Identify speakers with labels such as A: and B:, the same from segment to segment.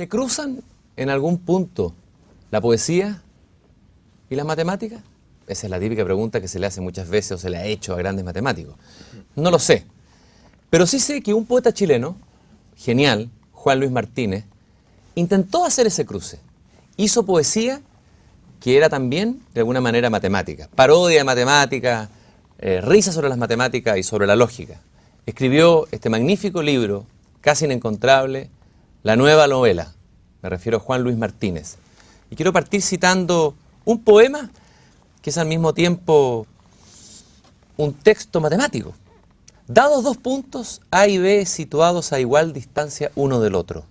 A: ¿Se cruzan en algún punto la poesía y las matemáticas? Esa es la típica pregunta que se le hace muchas veces o se le ha hecho a grandes matemáticos. No lo sé, pero sí sé que un poeta chileno, genial, Juan Luis Martínez, intentó hacer ese cruce. Hizo poesía que era también, de alguna manera, matemática. Parodia de matemáticas, risa sobre las matemáticas y sobre la lógica. Escribió este magnífico libro, casi inencontrable, La Nueva Novela. Me refiero a Juan Luis Martínez. Y quiero partir citando un poema que es al mismo tiempo un texto matemático. Dados dos puntos, A y B situados a igual distancia uno del otro,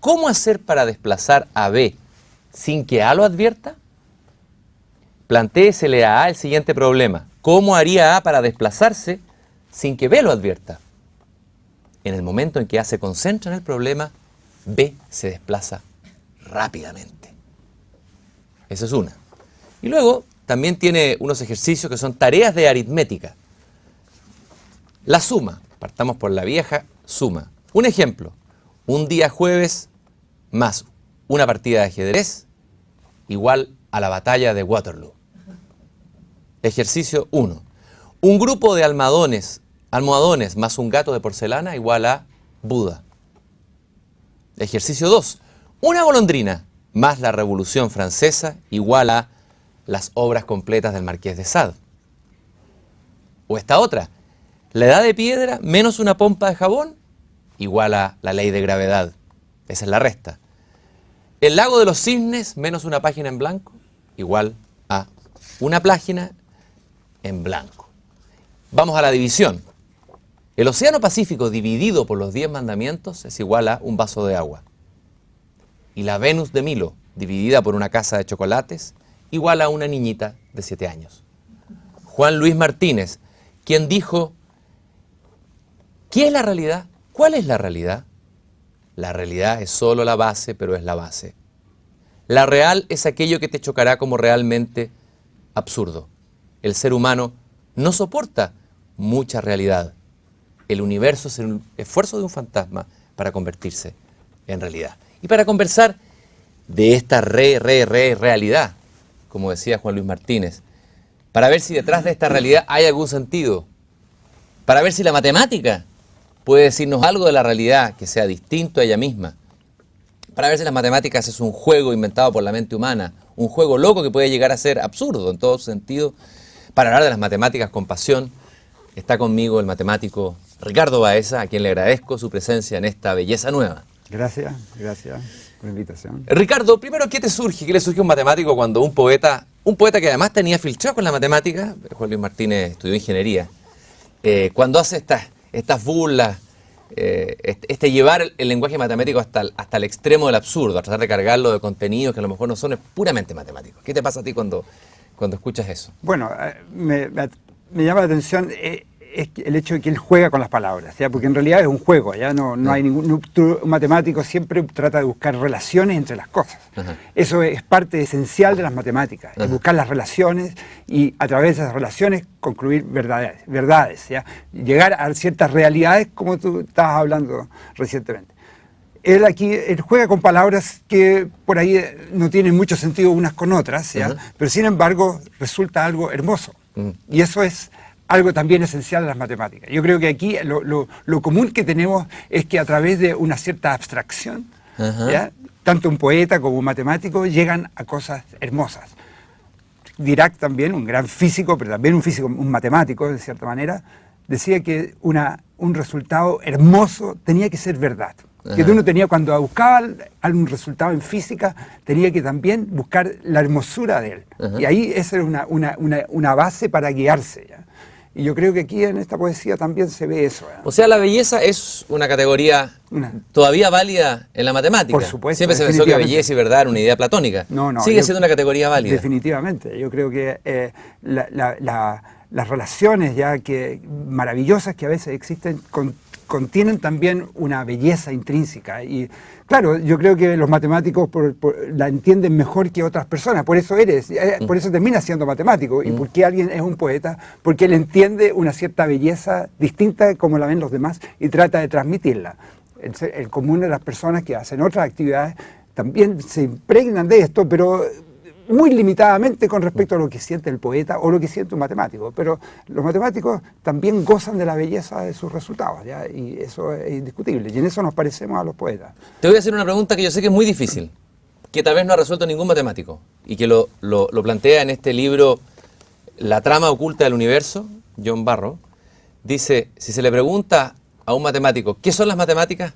A: ¿cómo hacer para desplazar a B sin que A lo advierta? Plantéesele a A el siguiente problema. ¿Cómo haría A para desplazarse sin que B lo advierta? En el momento en que A se concentra en el problema, B se desplaza rápidamente. Esa es una. Y luego también tiene unos ejercicios que son tareas de aritmética. La suma. Partamos por la vieja suma. Un ejemplo. Un día jueves más una partida de ajedrez igual a la batalla de Waterloo. Ejercicio 1. Un grupo de almohadones más un gato de porcelana igual a Buda. Ejercicio 2. Una golondrina más la Revolución Francesa igual a las obras completas del Marqués de Sade. O esta otra. La edad de piedra menos una pompa de jabón igual a la ley de gravedad. Esa es la resta. El lago de los cisnes menos una página en blanco igual a una página en blanco. Vamos a la división. El océano Pacífico dividido por los 10 mandamientos es igual a un vaso de agua. Y la Venus de Milo dividida por una casa de chocolates igual a una niñita de 7 años. Juan Luis Martínez, quien dijo, ¿qué es la realidad? ¿Cuál es la realidad? La realidad es solo la base, pero es la base. La real es aquello que te chocará como realmente absurdo. El ser humano no soporta mucha realidad. El universo es el esfuerzo de un fantasma para convertirse en realidad. Y para conversar de esta realidad, como decía Juan Luis Martínez, para ver si detrás de esta realidad hay algún sentido, para ver si la matemática puede decirnos algo de la realidad que sea distinto a ella misma, para ver si las matemáticas es un juego inventado por la mente humana, un juego loco que puede llegar a ser absurdo en todo sentido. Para hablar de las matemáticas con pasión, está conmigo el matemático Ricardo Baeza, a quien le agradezco su presencia en esta belleza nueva.
B: Gracias por la invitación.
A: Ricardo, primero, ¿qué te surge? ¿Qué le surge a un matemático cuando un poeta que además tenía filtrado con la matemática, Juan Luis Martínez estudió ingeniería, cuando hace estas burlas, llevar el lenguaje matemático hasta el extremo del absurdo, a tratar de cargarlo de contenidos que a lo mejor no son puramente matemáticos? ¿Qué te pasa a ti cuando escuchas eso?
B: Bueno, me llama la atención es el hecho de que él juega con las palabras, ¿ya? Porque en realidad es un juego, ¿ya? No hay un matemático siempre trata de buscar relaciones entre las cosas. Ajá. Eso es parte esencial de las matemáticas, es buscar las relaciones y a través de esas relaciones concluir verdades, ¿ya? Llegar a ciertas realidades como tú estabas hablando recientemente. Él juega con palabras que por ahí no tienen mucho sentido unas con otras, ¿ya? Uh-huh. Pero sin embargo resulta algo hermoso. Uh-huh. Y eso es algo también esencial de las matemáticas. Yo creo que aquí lo común que tenemos es que a través de una cierta abstracción, uh-huh, ¿ya? Tanto un poeta como un matemático llegan a cosas hermosas. Dirac también, un gran físico, pero también un matemático, de cierta manera, decía que un resultado hermoso tenía que ser verdad. Uh-huh. Que uno tenía, cuando buscaba algún resultado en física, tenía que también buscar la hermosura de él. Uh-huh. Y ahí esa era una base para guiarse, ¿ya? Y yo creo que aquí en esta poesía también se ve eso, ¿eh?
A: O sea, la belleza es una categoría todavía válida en la matemática.
B: Por supuesto.
A: Siempre se pensó que belleza y verdad era una idea platónica.
B: No,
A: sigue siendo una categoría válida.
B: Definitivamente. Yo creo que las relaciones maravillosas que a veces existen contienen también una belleza intrínseca. Y claro, yo creo que los matemáticos la entienden mejor que otras personas. Por eso por eso termina siendo matemático. ¿Y por qué alguien es un poeta? Porque él entiende una cierta belleza distinta como la ven los demás y trata de transmitirla. el común de las personas que hacen otras actividades también se impregnan de esto, pero muy limitadamente con respecto a lo que siente el poeta o lo que siente un matemático. Pero los matemáticos también gozan de la belleza de sus resultados, ¿ya? Y eso es indiscutible. Y en eso nos parecemos a los poetas.
A: Te voy a hacer una pregunta que yo sé que es muy difícil, que tal vez no ha resuelto ningún matemático, y que lo plantea en este libro La trama oculta del universo, John Barrow. Dice, si se le pregunta a un matemático ¿qué son las matemáticas?,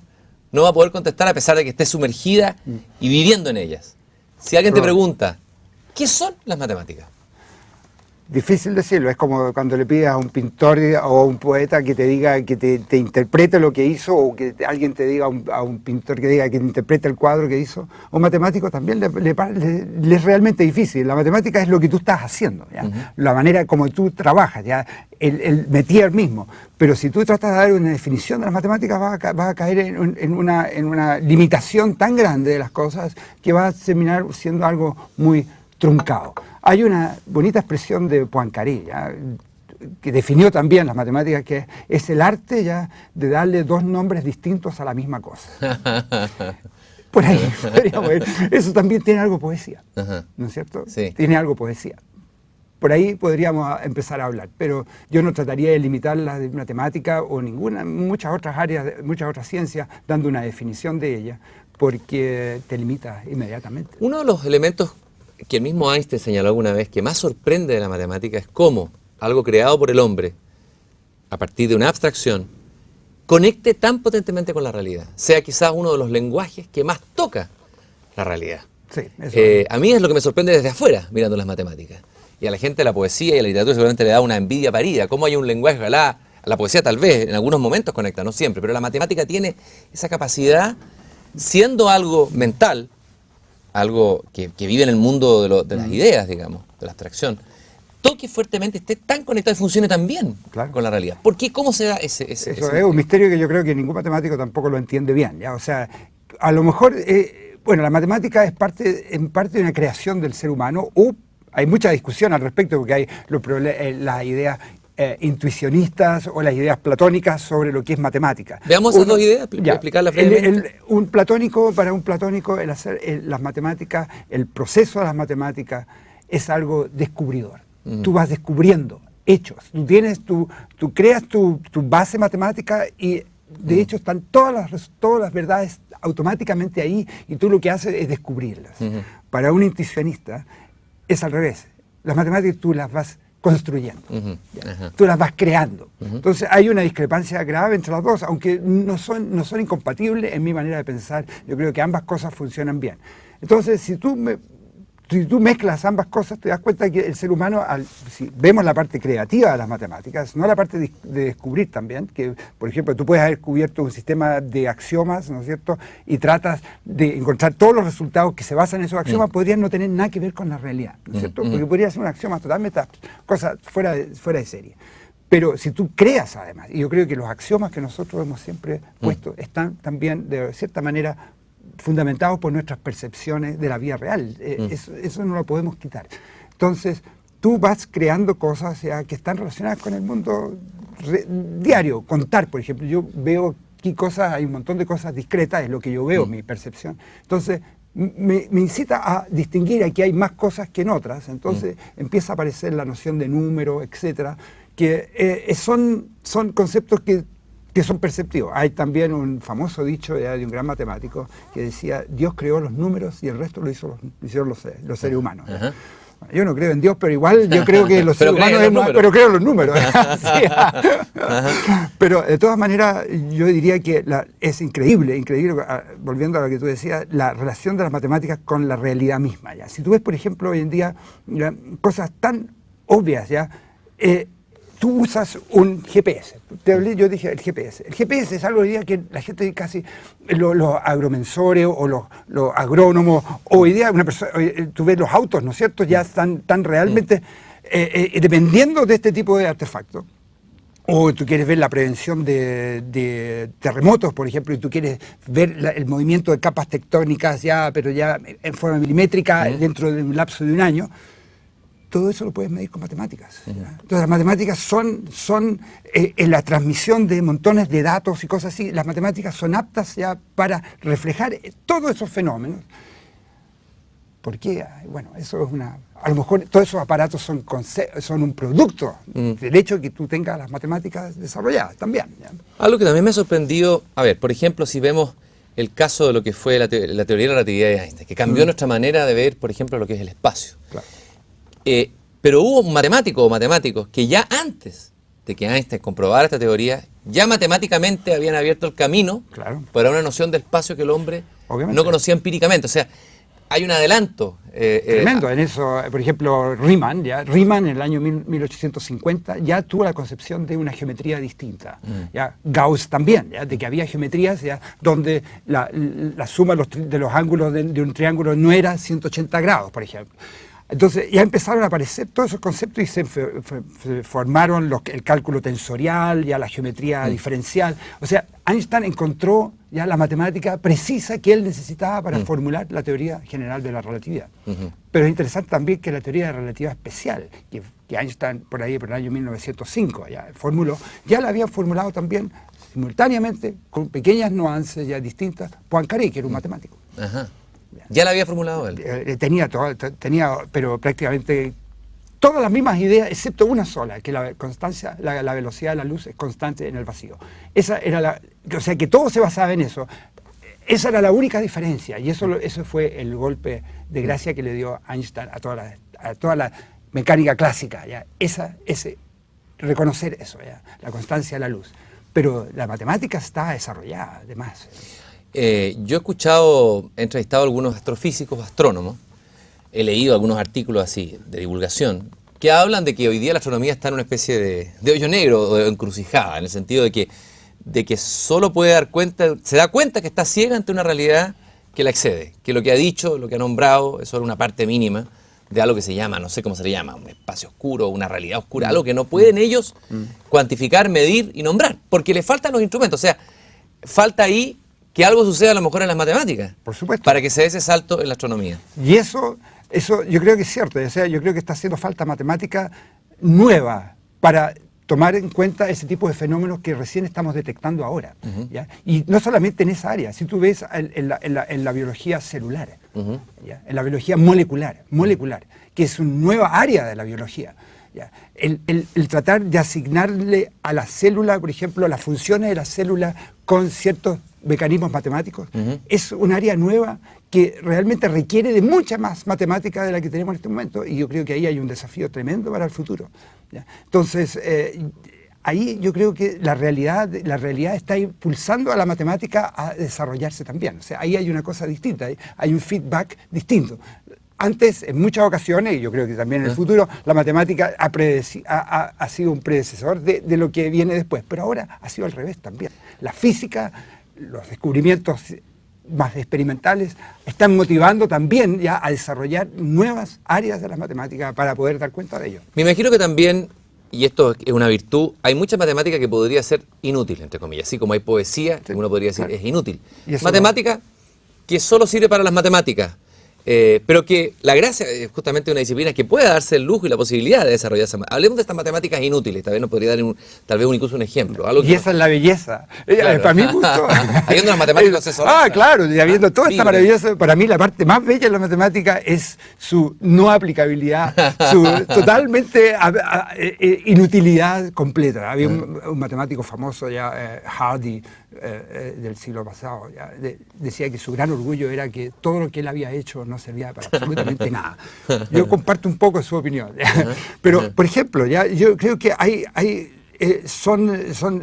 A: no va a poder contestar a pesar de que esté sumergida y viviendo en ellas. Si alguien te pregunta ¿qué son las matemáticas?
B: Difícil decirlo, es como cuando le pides a un pintor o a un poeta que te diga, que te interprete lo que hizo, o que alguien te diga a un pintor que diga que te interprete el cuadro que hizo. A un matemático también le es realmente difícil. La matemática es lo que tú estás haciendo, ¿ya? La manera como tú trabajas, ¿ya? El métier mismo. Pero si tú tratas de dar una definición de las matemáticas, vas a caer en una limitación tan grande de las cosas que va a terminar siendo algo muy truncado. Hay una bonita expresión de Poincaré, ¿ya?, que definió también las matemáticas, que es el arte, ¿ya?, de darle dos nombres distintos a la misma cosa. Por ahí podríamos ver. Eso también tiene algo de poesía, ¿no es cierto?
A: Sí.
B: Tiene algo de poesía. Por ahí podríamos empezar a hablar, pero yo no trataría de limitar la de matemática o muchas otras áreas, muchas otras ciencias, dando una definición de ellas, porque te limita inmediatamente.
A: Uno de los elementos que el mismo Einstein señaló alguna vez que más sorprende de la matemática es cómo algo creado por el hombre, a partir de una abstracción, conecte tan potentemente con la realidad. Sea quizás uno de los lenguajes que más toca la realidad.
B: Sí, eso
A: a mí es lo que me sorprende desde afuera, mirando las matemáticas. Y a la gente la poesía y la literatura seguramente le da una envidia parida. Cómo hay un lenguaje, a la poesía tal vez, en algunos momentos conecta, no siempre, pero la matemática tiene esa capacidad, siendo algo mental, algo que vive en el mundo de las ideas, digamos, de la abstracción, toque fuertemente, esté tan conectado y funcione tan bien con la realidad. ¿Por qué? ¿Cómo se da ese
B: Eso es un misterio que yo creo que ningún matemático tampoco lo entiende bien, ¿ya? O sea, a lo mejor, bueno, la matemática es en parte de una creación del ser humano, o hay mucha discusión al respecto, porque hay las ideas intuicionistas o las ideas platónicas sobre lo que es matemática.
A: Veamos esas dos ideas, explicarlas brevemente.
B: Para un platónico, el hacer las matemáticas, el proceso de las matemáticas es algo descubridor. Tú vas descubriendo hechos. Tú creas tu base matemática y de hecho están todas las verdades automáticamente ahí y tú lo que haces es descubrirlas. Para un intuicionista es al revés. Las matemáticas tú las vas construyendo, tú las vas creando. Entonces hay una discrepancia grave entre las dos, aunque no son incompatibles en mi manera de pensar. Yo creo que ambas cosas funcionan bien. Entonces, si tú mezclas ambas cosas, te das cuenta que el ser humano, si vemos la parte creativa de las matemáticas, no la parte de descubrir también, que por ejemplo tú puedes haber descubierto un sistema de axiomas, ¿no es cierto?, y tratas de encontrar todos los resultados que se basan en esos axiomas, podrían no tener nada que ver con la realidad, ¿no es cierto?, porque podría ser un axioma totalmente cosas fuera de serie. Pero si tú creas además, y yo creo que los axiomas que nosotros hemos siempre puesto están también de cierta manera fundamentados por nuestras percepciones de la vida real. Eso no lo podemos quitar. Entonces, tú vas creando cosas ya que están relacionadas con el mundo diario. Contar, por ejemplo. Yo veo aquí cosas, hay un montón de cosas discretas, es lo que yo veo, mi percepción. Entonces, me incita a distinguir, aquí hay más cosas que en otras. Entonces, empieza a aparecer la noción de número, etcétera, que son conceptos que son perceptivos. Hay también un famoso dicho de un gran matemático que decía: Dios creó los números y el resto lo hicieron los seres humanos. Yo no creo en Dios, pero igual yo creo que los seres humanos, pero creo en los números. Pero de todas maneras, yo diría que es increíble, volviendo a lo que tú decías, la relación de las matemáticas con la realidad misma. ¿Ya? Si tú ves, por ejemplo, hoy en día, cosas tan obvias, ¿ya? Tú usas un GPS. Yo dije el GPS. El GPS es algo hoy día que la gente casi, los agromensores o los agrónomos, hoy día tú ves los autos, ¿no es cierto? Ya están realmente dependiendo de este tipo de artefactos. O tú quieres ver la prevención de terremotos, por ejemplo, y tú quieres ver el movimiento de capas tectónicas pero ya en forma milimétrica dentro de un lapso de un año. todo eso lo puedes medir con matemáticas. Entonces las matemáticas son en la transmisión de montones de datos y cosas así. Las matemáticas son aptas ya para reflejar todos esos fenómenos. ¿Por qué? Bueno, eso es a lo mejor todos esos aparatos son un producto del hecho de que tú tengas las matemáticas desarrolladas también. ¿Ya?
A: Algo que también me ha sorprendido, a ver, por ejemplo, si vemos el caso de lo que fue la teoría de la relatividad de Einstein, que cambió nuestra manera de ver, por ejemplo, lo que es el espacio.
B: Claro.
A: Pero hubo un matemático o matemáticos que ya antes de que Einstein comprobara esta teoría, ya matemáticamente habían abierto el camino para una noción del espacio que el hombre no conocía empíricamente. O sea, hay un adelanto.
B: Tremendo en eso. Por ejemplo, Riemann en el año 1850 ya tuvo la concepción de una geometría distinta. ¿Ya? Gauss también, ¿ya? De que había geometrías ¿ya? Donde la suma de los ángulos de un triángulo no era 180 grados, por ejemplo. Entonces ya empezaron a aparecer todos esos conceptos y se formaron el cálculo tensorial, ya la geometría diferencial. O sea, Einstein encontró ya la matemática precisa que él necesitaba para formular la teoría general de la relatividad. Pero es interesante también que la teoría de la relatividad especial, que Einstein por ahí por el año 1905 ya formuló, ya la había formulado también simultáneamente con pequeñas nuances ya distintas Poincaré, que era un matemático.
A: Ajá. ¿Ya la había formulado él?
B: Tenía, pero prácticamente todas las mismas ideas, excepto una sola, que la constancia, la velocidad de la luz es constante en el vacío. Esa era o sea que todo se basaba en eso. Esa era la única diferencia, y eso fue el golpe de gracia que le dio Einstein a toda la mecánica clásica. ¿Ya? Reconocer eso, ¿ya? La constancia de la luz. Pero la matemática está desarrollada, además.
A: Yo he escuchado, he entrevistado a algunos astrofísicos, astrónomos, he leído algunos artículos así, de divulgación, que hablan de que hoy día la astronomía está en una especie de hoyo negro o de encrucijada, en el sentido de que solo puede dar cuenta, se da cuenta que está ciega ante una realidad que la excede, que lo que ha dicho, lo que ha nombrado, es solo una parte mínima de algo que se llama, no sé cómo se le llama, un espacio oscuro, una realidad oscura, algo que no pueden ellos cuantificar, medir y nombrar, porque le faltan los instrumentos, o sea, falta ahí que algo suceda a lo mejor en las matemáticas.
B: Por supuesto.
A: Para que se dé ese salto en la astronomía.
B: Y eso yo creo que es cierto. O sea, yo creo que está haciendo falta matemática nueva para tomar en cuenta ese tipo de fenómenos que recién estamos detectando ahora. ¿Ya? Y no solamente en esa área. Si tú ves en la biología celular, ¿ya? En la biología molecular, que es una nueva área de la biología. ¿Ya? El tratar de asignarle a la célula, por ejemplo, las funciones de la célula con ciertos mecanismos matemáticos, es un área nueva que realmente requiere de mucha más matemática de la que tenemos en este momento, y yo creo que ahí hay un desafío tremendo para el futuro. ¿Ya? Entonces, ahí yo creo que la realidad está impulsando a la matemática a desarrollarse también. O sea, ahí hay una cosa distinta, hay un feedback distinto. Antes, en muchas ocasiones, y yo creo que también en el futuro, la matemática ha sido un predecesor de lo que viene después, pero ahora ha sido al revés también. La física, los descubrimientos más experimentales están motivando también ya a desarrollar nuevas áreas de las matemáticas para poder dar cuenta de ello.
A: Me imagino que también, y esto es una virtud, hay mucha matemática que podría ser inútil, entre comillas, así como hay poesía, que uno podría decir es inútil. Matemática que solo sirve para las matemáticas. Pero que la gracia justamente de una disciplina es que pueda darse el lujo y la posibilidad de desarrollarse. Hablemos de estas matemáticas inútiles, tal vez nos podría dar tal vez incluso un ejemplo. Algo
B: y esa es la belleza.
A: Claro.
B: Para mí gusto.
A: Habiendo las matemáticas asesoradas.
B: Claro, y habiendo toda esta maravillosa, para mí la parte más bella de la matemática es su no aplicabilidad, su totalmente inutilidad completa. Había un matemático famoso ya, Hardy, del siglo pasado, ya, decía que su gran orgullo era que todo lo que él había hecho no servía para absolutamente nada. Yo comparto un poco su opinión, pero por ejemplo, ya, yo creo que son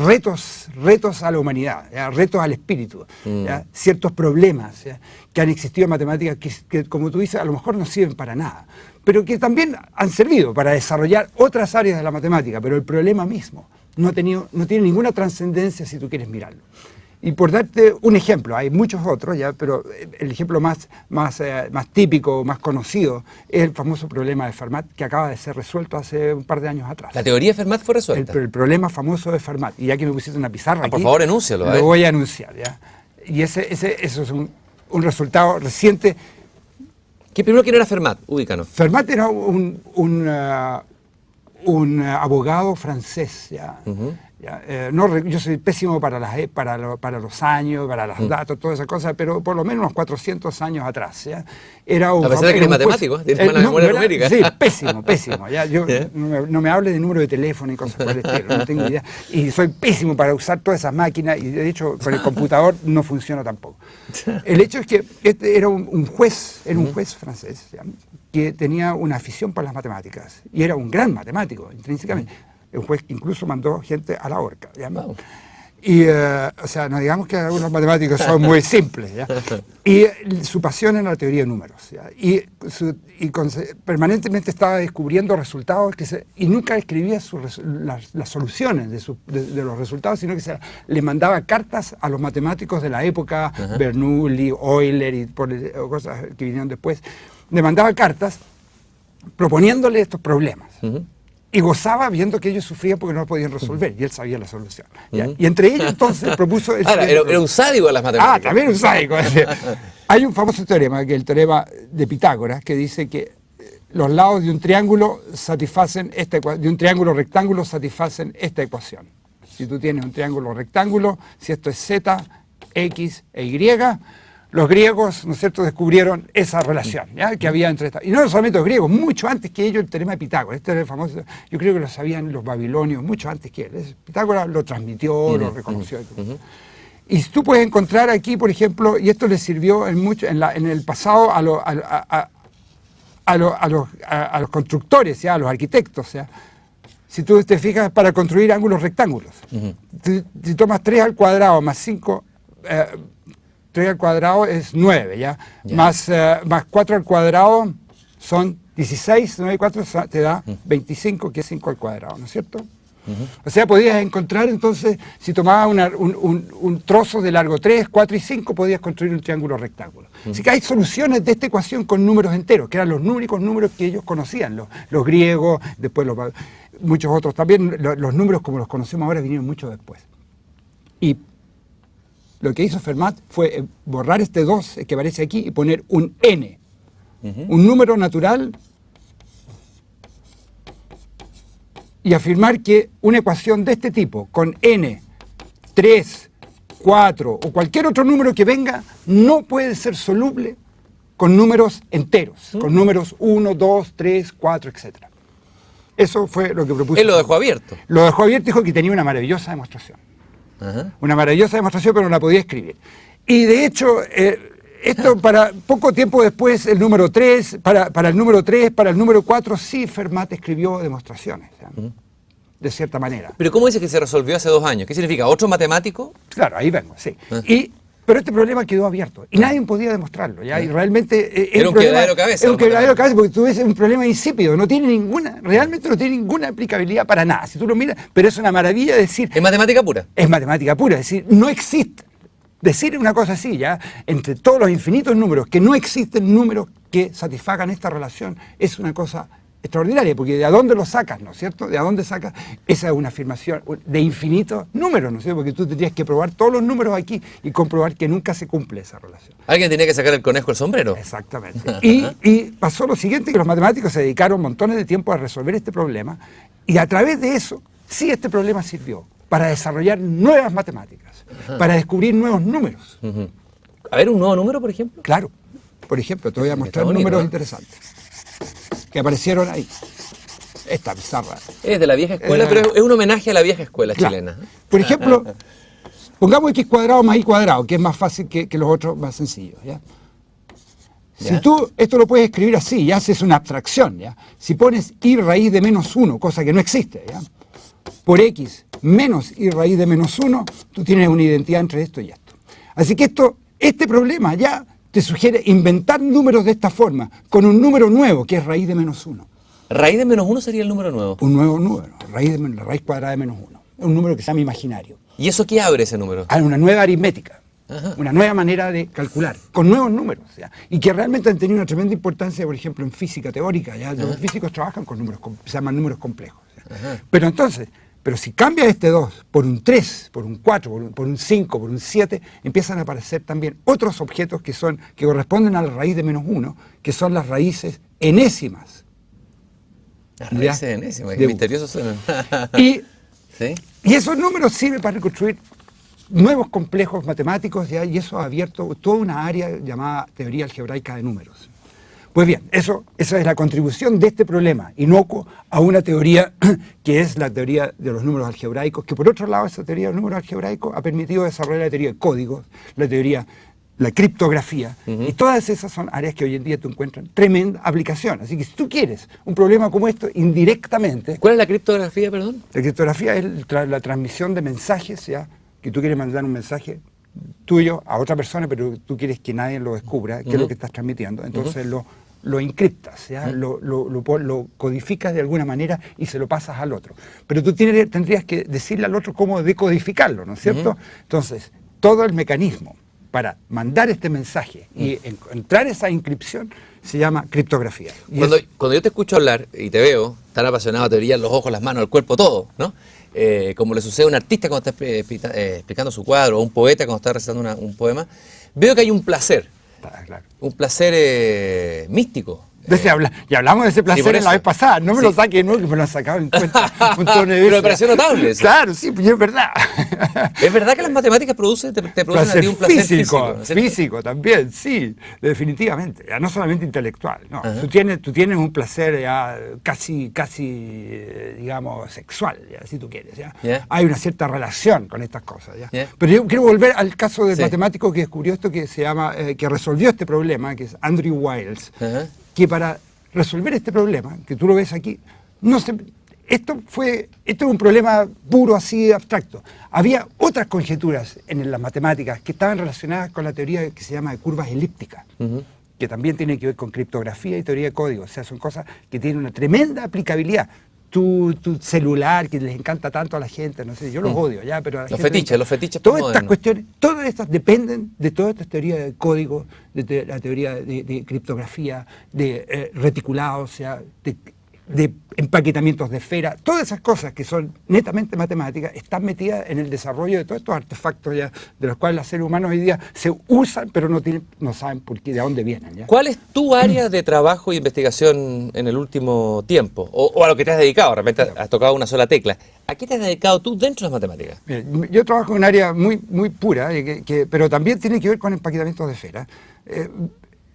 B: retos a la humanidad, ¿ya? Retos al espíritu, ¿ya? Ciertos problemas, ¿ya? Que han existido en matemáticas que, como tú dices, a lo mejor no sirven para nada, pero que también han servido para desarrollar otras áreas de la matemática, pero el problema mismo no tiene ninguna trascendencia si tú quieres mirarlo. Y por darte un ejemplo, hay muchos otros, ¿ya? Pero el ejemplo más típico, más conocido, es el famoso problema de Fermat, que acaba de ser resuelto hace un par de años atrás.
A: ¿La teoría de Fermat fue resuelta?
B: El problema famoso de Fermat. Y ya que me pusiste una pizarra aquí,
A: por favor, enúncialo.
B: Lo voy a anunciar, ¿ya? Y eso es un resultado reciente
A: Primero, ¿quién era Fermat? Ubícanos.
B: Fermat era un abogado francés, ¿ya? Yo soy pésimo para los años, para los datos, todas esas cosas, pero por lo menos unos 400 años atrás, ¿ya? Era un...
A: A pesar de que eres matemático, tienes mala memoria numérica.
B: Sí, pésimo, ¿ya? Yo, no me hable de número de teléfono y cosas por el estilo, no tengo idea. Y soy pésimo para usar todas esas máquinas, y de hecho con el computador no funciona tampoco. El hecho es que este era un juez francés, ¿ya? Que tenía una afición por las matemáticas, y era un gran matemático, intrínsecamente. Un juez que incluso mandó gente a la horca, ¿ya? Wow. Y, o sea, no digamos que algunos matemáticos son muy simples, ¿ya? Y su pasión era la teoría de números, ¿ya? Permanentemente estaba descubriendo resultados y nunca escribía las soluciones de los resultados, sino que le mandaba cartas a los matemáticos de la época, Bernoulli, Euler y cosas que vinieron después. Le mandaba cartas proponiéndole estos problemas. Y gozaba viendo que ellos sufrían porque no lo podían resolver, y él sabía la solución. Y entre ellos entonces propuso...
A: Era un sádico a las matemáticas.
B: También un sádico. Hay un famoso teorema, que es el teorema de Pitágoras, que dice que los lados de un triángulo rectángulo satisfacen esta ecuación. Si tú tienes un triángulo rectángulo, si esto es z, x e y, los griegos, ¿no es cierto?, descubrieron esa relación, ¿ya?, que había entre estas. Y no solamente los griegos, mucho antes que ellos el teorema de Pitágoras. Este era el famoso, yo creo que lo sabían los babilonios mucho antes que él. Pitágoras lo transmitió, lo reconoció. Y tú puedes encontrar aquí, por ejemplo, y esto le sirvió en el pasado a los constructores, ¿ya?, a los arquitectos, ¿ya? Si tú te fijas, para construir ángulos rectángulos, si tomas 3 al cuadrado más 5... 3 al cuadrado es 9, ¿ya? Más 4 al cuadrado son 16, 9 y 4 te da 25, que es 5 al cuadrado, ¿no es cierto? O sea, podías encontrar entonces, si tomabas un trozo de largo 3, 4 y 5, podías construir un triángulo rectángulo. Así que hay soluciones de esta ecuación con números enteros, que eran los únicos números que ellos conocían, los griegos, después muchos otros también. Los números como los conocemos ahora vinieron mucho después. Y lo que hizo Fermat fue borrar este 2 que aparece aquí y poner un n, un número natural, y afirmar que una ecuación de este tipo, con n, 3, 4 o cualquier otro número que venga, no puede ser soluble con números enteros, con números 1, 2, 3, 4, etc. Eso fue lo que propuso.
A: Él lo dejó abierto.
B: Lo dejó abierto y dijo que tenía una maravillosa demostración. Una maravillosa demostración, pero no la podía escribir. Y de hecho, esto para poco tiempo después, el número 3, para el número 3, para el número 4, sí, Fermat escribió demostraciones, de cierta manera.
A: ¿Pero cómo dice que se resolvió hace 2 años? ¿Qué significa? ¿Otro matemático?
B: Claro, ahí vengo, sí. Pero este problema quedó abierto y nadie podía demostrarlo, ¿ya? Y realmente
A: era un quebradero de cabeza.
B: Era un quebradero de cabeza porque tú ves un problema insípido, realmente no tiene ninguna aplicabilidad para nada. Si tú lo miras, pero es una maravilla decir...
A: ¿Es matemática pura?
B: Es matemática pura, es decir, no existe. Decir una cosa así, ¿ya? Entre todos los infinitos números, que no existen números que satisfagan esta relación, es una cosa extraordinaria, porque ¿de a dónde lo sacas, no es cierto? ¿De a dónde sacas? Esa es una afirmación de infinitos números, ¿no es cierto? Porque tú tendrías que probar todos los números aquí y comprobar que nunca se cumple esa relación.
A: Alguien tenía que sacar el conejo del sombrero.
B: Exactamente. Y pasó lo siguiente, que los matemáticos se dedicaron montones de tiempo a resolver este problema, y a través de eso, sí, este problema sirvió para desarrollar nuevas matemáticas, para descubrir nuevos números.
A: A ver, ¿un nuevo número, por ejemplo?
B: Claro. Por ejemplo, te voy a mostrar números interesantes que aparecieron ahí. Esta pizarra.
A: Es de la vieja escuela, pero es un homenaje a la vieja escuela chilena.
B: Por ejemplo, pongamos x cuadrado más y cuadrado, que es más fácil que los otros, más sencillos, ¿ya? Si tú, esto lo puedes escribir así, ya haces una abstracción, ¿ya? Si pones y raíz de menos 1, cosa que no existe, ¿ya?, por x menos y raíz de menos 1, tú tienes una identidad entre esto y esto. Así que este problema ya te sugiere inventar números de esta forma, con un número nuevo, que es raíz de menos 1.
A: ¿Raíz de menos 1 sería el número nuevo?
B: Un nuevo número, la raíz cuadrada de menos 1. Es un número que se llama imaginario.
A: ¿Y eso qué abre ese número?
B: Hay una nueva aritmética, una nueva manera de calcular, con nuevos números, ¿ya? Y que realmente han tenido una tremenda importancia, por ejemplo, en física teórica, ¿ya? Los físicos trabajan con números, se llaman números complejos, ¿ya? Pero entonces, Pero si cambias este 2 por un 3, por un 4, por un 5, por un 7, empiezan a aparecer también otros objetos que corresponden a la raíz de -1, que son las raíces enésimas.
A: Las raíces enésimas, qué misterioso suenan.
B: Y,
A: ¿sí?
B: Y esos números sirven para reconstruir nuevos complejos matemáticos, ¿ya? Y eso ha abierto toda una área llamada teoría algebraica de números. Pues bien, esa es la contribución de este problema inocuo a una teoría que es la teoría de los números algebraicos, que por otro lado esa teoría de los números algebraicos ha permitido desarrollar la teoría de códigos, la criptografía, y todas esas son áreas que hoy en día tú encuentras tremenda aplicación. Así que si tú quieres un problema como esto, indirectamente...
A: ¿Cuál es la criptografía, perdón?
B: La criptografía es la transmisión de mensajes, ¿ya? Que tú quieres mandar un mensaje tuyo a otra persona, pero tú quieres que nadie lo descubra, qué es lo que estás transmitiendo. Entonces lo encriptas, ¿ya? Lo codificas de alguna manera y se lo pasas al otro. Pero tú tendrías que decirle al otro cómo decodificarlo, ¿no es cierto? Entonces, todo el mecanismo para mandar este mensaje y encontrar esa inscripción se llama criptografía.
A: Cuando yo te escucho hablar y te veo tan apasionado, te brillan los ojos, las manos, el cuerpo, todo, ¿no? Como le sucede a un artista cuando está explicando su cuadro, o un poeta cuando está recitando un poema, veo que hay un placer.
B: Claro.
A: Un placer místico.
B: Y hablamos de ese placer la vez pasada, no me lo saque, no, que me lo han sacado en cuenta un montón de veces.
A: Pero me pareció notable eso.
B: Claro, sí, pues es verdad.
A: ¿Es verdad que las matemáticas te producen a ti un placer físico?
B: Físico también, sí, definitivamente. Ya no solamente intelectual, no. Tú tienes un placer ya casi digamos, sexual, ya, si tú quieres. ¿Ya?
A: Yeah.
B: Hay una cierta relación con estas cosas. ¿Ya?
A: Yeah.
B: Pero yo quiero volver al caso del matemático que descubrió esto, que se llama, que resolvió este problema, que es Andrew Wiles. Que para resolver este problema, que tú lo ves aquí, esto es un problema puro, así, abstracto. Había otras conjeturas en las matemáticas que estaban relacionadas con la teoría que se llama de curvas elípticas, que también tiene que ver con criptografía y teoría de código. O sea, son cosas que tienen una tremenda aplicabilidad. Tu celular, que les encanta tanto a la gente, no sé, yo los odio, ya, pero a la gente
A: los fetiches
B: todas estas cuestiones, todas estas dependen de todas estas teorías de código, de la teoría de criptografía, de reticulados, o sea, de empaquetamientos de esfera, todas esas cosas que son netamente matemáticas están metidas en el desarrollo de todos estos artefactos ya, de los cuales los seres humanos hoy día se usan, pero no saben por qué, de dónde vienen. ¿Ya?
A: ¿Cuál es tu área de trabajo e investigación en el último tiempo? O a lo que te has dedicado, de repente has tocado una sola tecla. ¿A qué te has dedicado tú dentro de las matemáticas?
B: Bien, yo trabajo en un área muy pura, pero también tiene que ver con empaquetamientos de esfera.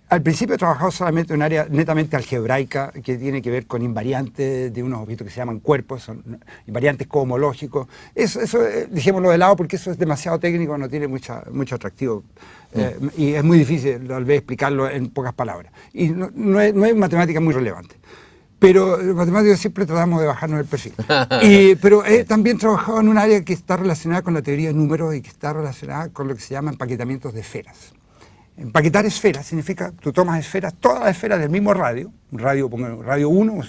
B: Al principio he trabajado solamente en un área netamente algebraica que tiene que ver con invariantes de unos objetos que se llaman cuerpos, son invariantes cohomológicos. Eso dejémoslo de lado porque eso es demasiado técnico, no tiene mucho atractivo y es muy difícil tal vez explicarlo en pocas palabras. Y no es matemática muy relevante. Pero los matemáticos siempre tratamos de bajarnos el perfil. Pero he también trabajado en un área que está relacionada con la teoría de números y que está relacionada con lo que se llama empaquetamientos de esferas. Empaquetar esferas significa, tú tomas esferas, todas las esferas del mismo radio, radio 1,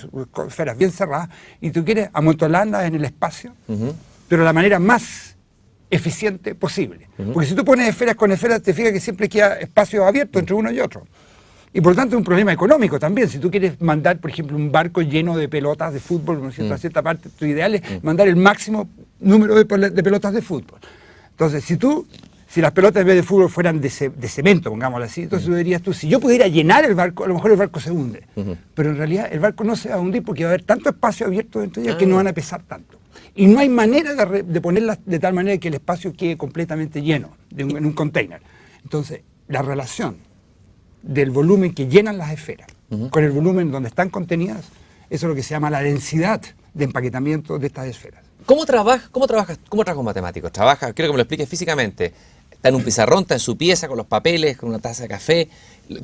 B: esferas bien cerradas, y tú quieres amontonarlas en el espacio, pero de la manera más eficiente posible. Porque si tú pones esferas con esferas, te fijas que siempre queda espacio abierto entre uno y otro. Y por lo tanto es un problema económico también. Si tú quieres mandar, por ejemplo, un barco lleno de pelotas de fútbol, a cierta parte, tu ideal es mandar el máximo número de pelotas de fútbol. Entonces, si las pelotas en vez de fútbol fueran de cemento, pongámoslo así, entonces tú dirías si yo pudiera llenar el barco, a lo mejor el barco se hunde. Pero en realidad el barco no se va a hundir porque va a haber tanto espacio abierto dentro de ellas que no van a pesar tanto. Y no hay manera de ponerlas de tal manera que el espacio quede completamente lleno en un container. Entonces, la relación del volumen que llenan las esferas con el volumen donde están contenidas, eso es lo que se llama la densidad de empaquetamiento de estas esferas.
A: ¿Cómo trabaja un matemático? Quiero que me lo expliques físicamente. Está en un pizarrón, está en su pieza con los papeles, con una taza de café,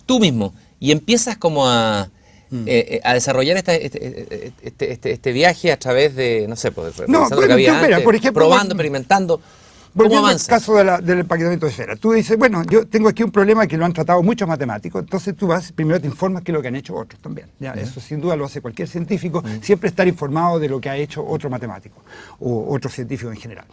A: tú mismo, y empiezas como a desarrollar este viaje a través de, no sé, pensando lo que había antes, por ejemplo, probando, experimentando. ¿Cómo avanza?
B: En el caso del empaquetamiento de esferas, tú dices, bueno, yo tengo aquí un problema que lo han tratado muchos matemáticos, entonces tú primero te informas qué es lo que han hecho otros también. ¿Ya? Eso sin duda lo hace cualquier científico, siempre estar informado de lo que ha hecho otro matemático o otro científico en general.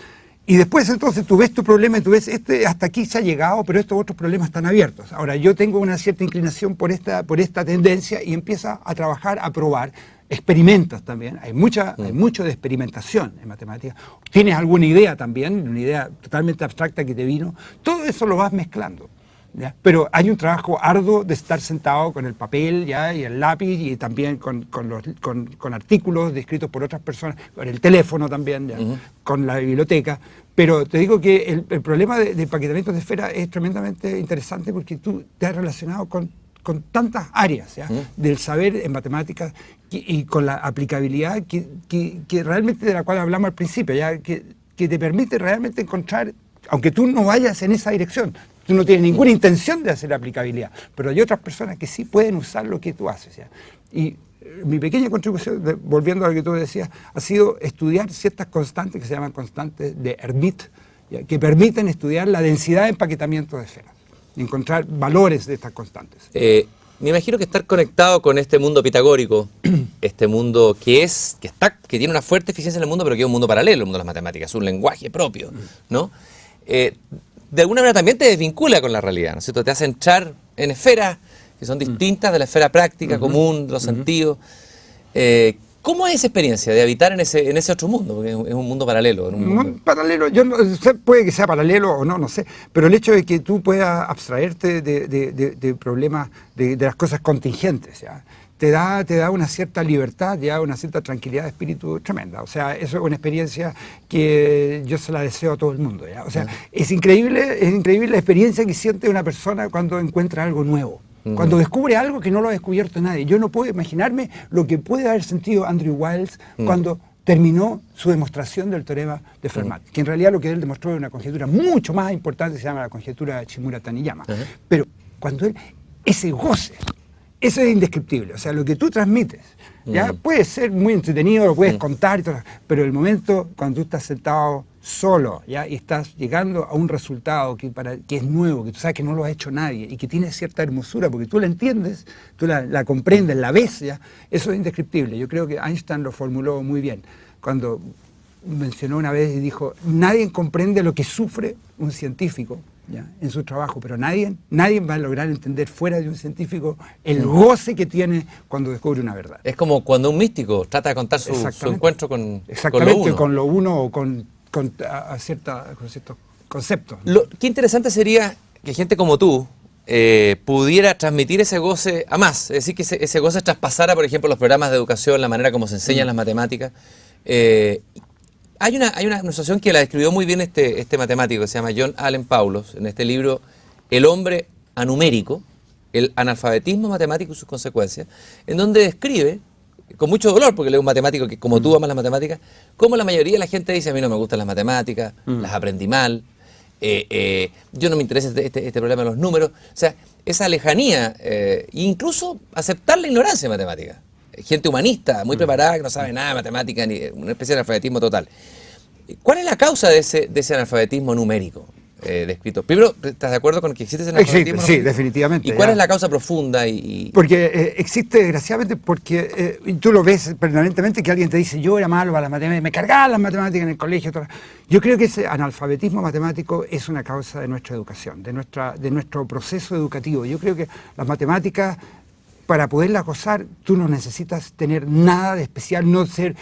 B: Y después entonces tú ves tu problema y tú ves, hasta aquí se ha llegado, pero estos otros problemas están abiertos. Ahora, yo tengo una cierta inclinación por esta tendencia y empieza a trabajar, a probar. Experimentas también, hay mucho de experimentación en matemáticas. Tienes alguna idea también, una idea totalmente abstracta que te vino, todo eso lo vas mezclando. ¿Ya? Pero hay un trabajo arduo de estar sentado con el papel, ¿ya? Y el lápiz y también con artículos descritos por otras personas, con el teléfono también, ¿ya? Con la biblioteca. Pero te digo que el problema de empaquetamiento de esfera es tremendamente interesante porque tú te has relacionado con tantas áreas, ¿ya? Del saber en matemáticas y con la aplicabilidad que realmente de la cual hablamos al principio, ¿ya? Que te permite realmente encontrar, aunque tú no vayas en esa dirección, tú no tienes ninguna intención de hacer aplicabilidad, pero hay otras personas que sí pueden usar lo que tú haces, ¿ya? Y mi pequeña contribución, volviendo a lo que tú decías, ha sido estudiar ciertas constantes que se llaman constantes de Hermite, ¿ya? Que permiten estudiar la densidad de empaquetamiento de esferas, encontrar valores de estas constantes.
A: Me imagino que estar conectado con este mundo pitagórico, este mundo que tiene una fuerte eficiencia en el mundo, pero que es un mundo paralelo, el mundo de las matemáticas, un lenguaje propio, ¿no? De alguna manera también te desvincula con la realidad, ¿no es cierto? Te hace entrar en esferas que son distintas de la esfera práctica, común, de los sentidos. ¿Cómo es esa experiencia de habitar en ese otro mundo? Porque es un mundo paralelo.
B: Paralelo, yo no sé, puede que sea paralelo o no, no sé, pero el hecho de que tú puedas abstraerte de problemas, de las cosas contingentes, ¿ya? Te da una cierta libertad, ya una cierta tranquilidad de espíritu tremenda. O sea, eso es una experiencia que yo se la deseo a todo el mundo, ¿ya? O sea, es increíble la experiencia que siente una persona cuando encuentra algo nuevo. Cuando descubre algo que no lo ha descubierto nadie. Yo no puedo imaginarme lo que puede haber sentido Andrew Wiles cuando terminó su demostración del teorema de Fermat, que en realidad lo que él demostró es una conjetura mucho más importante, se llama la conjetura de Shimura-Taniyama. Pero cuando ese goce, eso es indescriptible. O sea, lo que tú transmites, ya puede ser muy entretenido, lo puedes contar y todo, pero el momento cuando tú estás sentado solo, ¿ya? Y estás llegando a un resultado que es nuevo, que tú sabes que no lo ha hecho nadie y que tiene cierta hermosura porque tú la entiendes, tú la comprendes, la ves, ¿ya? Eso es indescriptible. Yo creo que Einstein lo formuló muy bien cuando mencionó una vez y dijo: nadie comprende lo que sufre un científico, ¿ya? En su trabajo, pero nadie va a lograr entender fuera de un científico el goce que tiene cuando descubre una verdad.
A: Es como cuando un místico trata de contar su encuentro con
B: lo uno o con ciertos conceptos.
A: Qué interesante sería que gente como tú pudiera transmitir ese goce a más, es decir, que ese goce traspasara, por ejemplo, los programas de educación, la manera como se enseñan las matemáticas. Hay una situación que la describió muy bien este matemático que se llama John Allen Paulos en este libro El hombre anumérico, el analfabetismo matemático y sus consecuencias, en donde describe, con mucho dolor, porque él es un matemático que, como tú, amas las matemáticas, cómo la mayoría de la gente dice: a mí no me gustan las matemáticas, las aprendí mal, yo no me interesa este problema de los números. O sea, esa lejanía, e incluso aceptar la ignorancia de matemáticas. Gente humanista, muy preparada, que no sabe nada de matemática, ni una especie de analfabetismo total. ¿Cuál es la causa de ese analfabetismo numérico descrito? Primero, ¿estás de acuerdo con que existe ese analfabetismo numérico?
B: Sí, definitivamente.
A: ¿Y cuál es la causa profunda?
B: Porque existe, desgraciadamente, porque tú lo ves permanentemente, que alguien te dice: yo era malo para las matemáticas, me cargaba las matemáticas en el colegio. Yo creo que ese analfabetismo matemático es una causa de nuestra educación, de nuestro proceso educativo. Yo creo que las matemáticas, para poderlas gozar, tú no necesitas tener nada de especial, no ser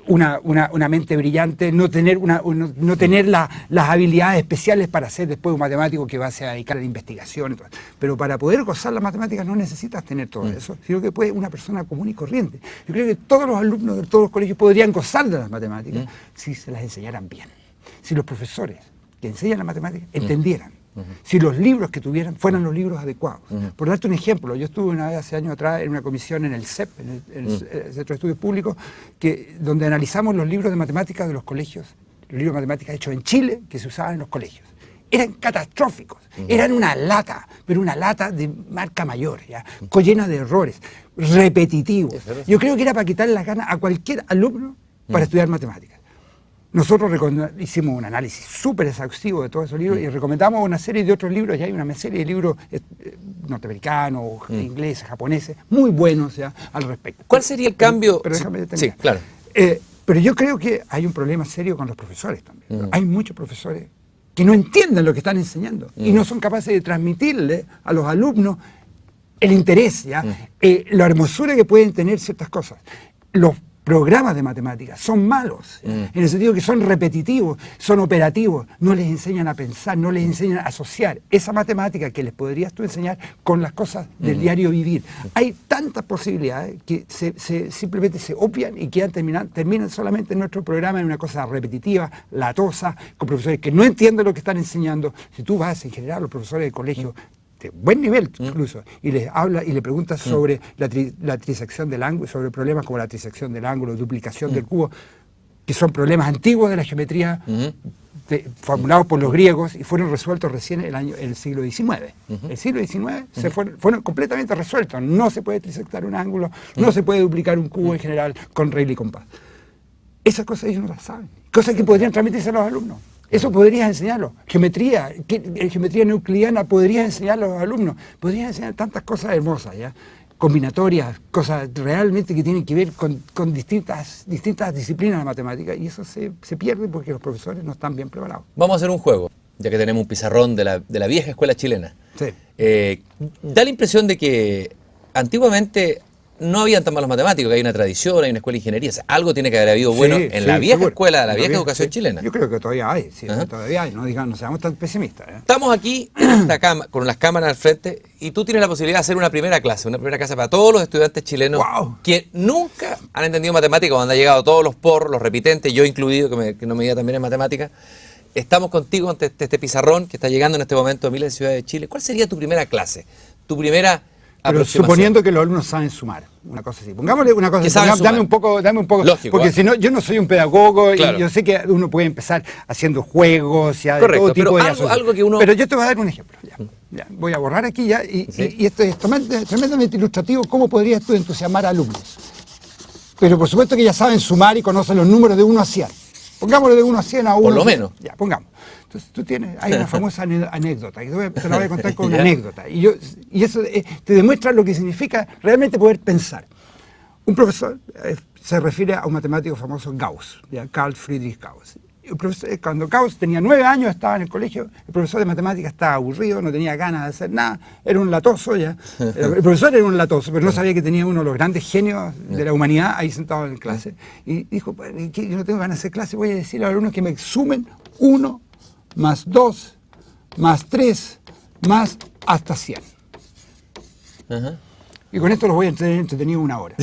B: una mente brillante, no tener las habilidades especiales para ser después un matemático que va a dedicar a la investigación y todo. Pero para poder gozar las matemáticas no necesitas tener todo eso, sino que puedes una persona común y corriente. Yo creo que todos los alumnos de todos los colegios podrían gozar de las matemáticas si se las enseñaran bien, si los profesores que enseñan las matemáticas entendieran. Si los libros que tuvieran fueran los libros adecuados. Por darte un ejemplo, yo estuve una vez hace años atrás en una comisión en el CEP, en el Centro de Estudios Públicos, donde analizamos los libros de matemáticas de los colegios, los libros de matemáticas hechos en Chile que se usaban en los colegios. Eran catastróficos, eran una lata, pero una lata de marca mayor, ¿ya? Llena de errores, repetitivos. Yo creo que era para quitarle las ganas a cualquier alumno para estudiar matemáticas. Nosotros hicimos un análisis súper exhaustivo de todos esos libros y recomendamos una serie de otros libros. Ya hay una serie de libros norteamericanos, ingleses, japoneses, muy buenos, ya, al respecto.
A: ¿Cuál sería el cambio?
B: Pero déjame detener.
A: Sí, claro.
B: Pero yo creo que hay un problema serio con los profesores también. Hay muchos profesores que no entienden lo que están enseñando y no son capaces de transmitirle a los alumnos el interés, ¿ya? La hermosura que pueden tener ciertas cosas. Los programas de matemáticas son malos, en el sentido que son repetitivos, son operativos, no les enseñan a pensar, no les enseñan a asociar esa matemática que les podrías tú enseñar con las cosas del diario vivir. Hay tantas posibilidades que simplemente se obvian y terminan solamente en nuestro programa en una cosa repetitiva, latosa, con profesores que no entienden lo que están enseñando. Si tú vas en general a los profesores de colegio, de buen nivel incluso, y les habla y le preguntas sobre la trisección del ángulo, sobre problemas como la trisección del ángulo, duplicación del cubo, que son problemas antiguos de la geometría formulados por los griegos y fueron resueltos recién en el siglo XIX. El siglo XIX fueron completamente resueltos. No se puede trisectar un ángulo, no se puede duplicar un cubo en general con regla y compás. Esas cosas ellos no las saben. Cosas que podrían transmitirse a los alumnos. Eso podrías enseñarlo. Geometría euclidiana podrías enseñarlo a los alumnos. Podrías enseñar tantas cosas hermosas, ¿ya? Combinatorias, cosas realmente que tienen que ver con distintas disciplinas de matemática. Y eso se pierde porque los profesores no están bien preparados.
A: Vamos a hacer un juego, ya que tenemos un pizarrón de la vieja escuela chilena.
B: Sí.
A: Da la impresión de que antiguamente no habían tan malos matemáticos, que hay una tradición, hay una escuela de ingeniería. O sea, algo tiene que haber habido bueno en la vieja escuela, la vieja educación chilena.
B: Yo creo que todavía hay, sí, todavía hay. No seamos tan pesimistas.
A: Estamos aquí en esta cama, con las cámaras al frente, y tú tienes la posibilidad de hacer una primera clase para todos los estudiantes chilenos que nunca han entendido matemáticas, cuando han llegado todos los porros, los repitentes, yo incluido, que no me diga también en matemáticas. Estamos contigo ante este pizarrón que está llegando en este momento a miles de ciudades de Chile. ¿Cuál sería tu primera clase? Tu primera
B: Pero suponiendo que los alumnos saben sumar, una cosa así. Pongámosle una cosa así, dame un poco.
A: Lógico,
B: porque si no, yo no soy un pedagogo,
A: claro.
B: Y yo sé que uno puede empezar haciendo juegos, ya, de todo tipo de asuntos. Pero yo te voy a dar un ejemplo. Ya, voy a borrar aquí ya, y esto es tremendamente ilustrativo, cómo podrías tú entusiasmar a alumnos. Pero por supuesto que ya saben sumar y conocen los números de 1 a 100. Pongámosle de 1 a 100 a 1.
A: Por lo menos.
B: Ya, pongamos. Entonces hay una famosa anécdota, y te la voy a contar con una anécdota. Y eso te demuestra lo que significa realmente poder pensar. Un profesor se refiere a un matemático famoso, Gauss, ¿ya? Carl Friedrich Gauss. Cuando Gauss tenía 9 años, estaba en el colegio, el profesor de matemáticas estaba aburrido, no tenía ganas de hacer nada, era un latoso ya. El profesor era un latoso, pero no sabía que tenía uno de los grandes genios de la humanidad ahí sentado en clase. Y dijo, yo no tengo ganas de hacer clase, voy a decir a los alumnos que me sumen 1 más 2 más 3 más hasta 100. Y con esto los voy a tener entretenido 1 hora.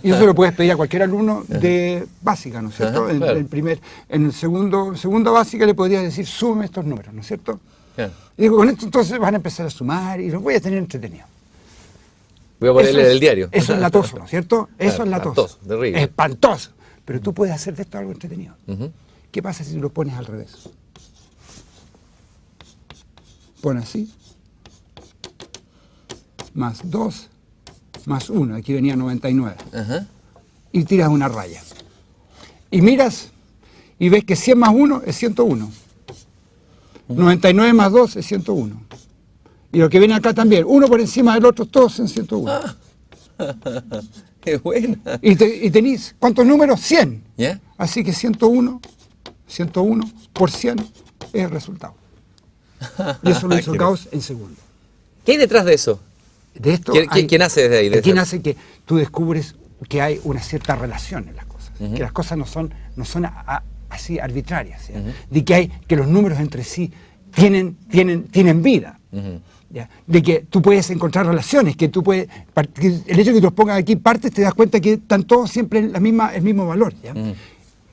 B: Y eso lo puedes pedir a cualquier alumno de básica, ¿no es cierto? En el segundo básica le podrías decir, sume estos números, ¿no es cierto? Y digo, con esto entonces van a empezar a sumar y los voy a tener entretenidos.
A: Voy a ponerle el diario.
B: Eso es latoso, ¿no es cierto? Eso es latoso.
A: Terrible.
B: Espantoso. Pero tú puedes hacer de esto algo entretenido. ¿Qué pasa si lo pones al revés? Pon así. Más 2 más 1, aquí venía 99. Y tiras una raya. Y miras y ves que 100 más 1 es 101. 99 más 2 es 101. Y lo que viene acá también, uno por encima del otro, todos en 101.
A: ¡Qué buena!
B: Y tenéis, ¿cuántos números? 100.
A: ¿Yeah?
B: Así que 101 por 100 es el resultado. Y eso lo hizo Gauss en segundo.
A: ¿Qué hay detrás de eso?
B: De esto
A: ¿Quién nace desde ahí?
B: ¿Quién hace que tú descubres que hay una cierta relación en las cosas? Que las cosas no son así arbitrarias. De que los números entre sí tienen vida. ¿Ya? De que tú puedes encontrar relaciones, que tú puedes, el hecho de que te los pongas aquí partes, te das cuenta que están todos siempre en el mismo valor. ¿Ya?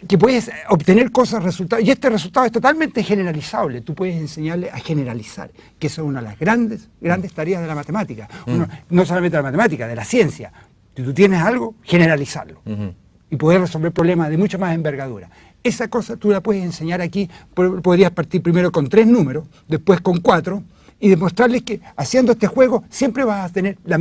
B: Que puedes obtener cosas, resultados, y este resultado es totalmente generalizable. Tú puedes enseñarle a generalizar, que eso es una de las grandes tareas de la matemática. No solamente de la matemática, de la ciencia. Si tú tienes algo, generalizarlo. Y poder resolver problemas de mucha más envergadura. Esa cosa tú la puedes enseñar aquí. Podrías partir primero con 3 números, después con 4, y demostrarles que haciendo este juego siempre vas a tener el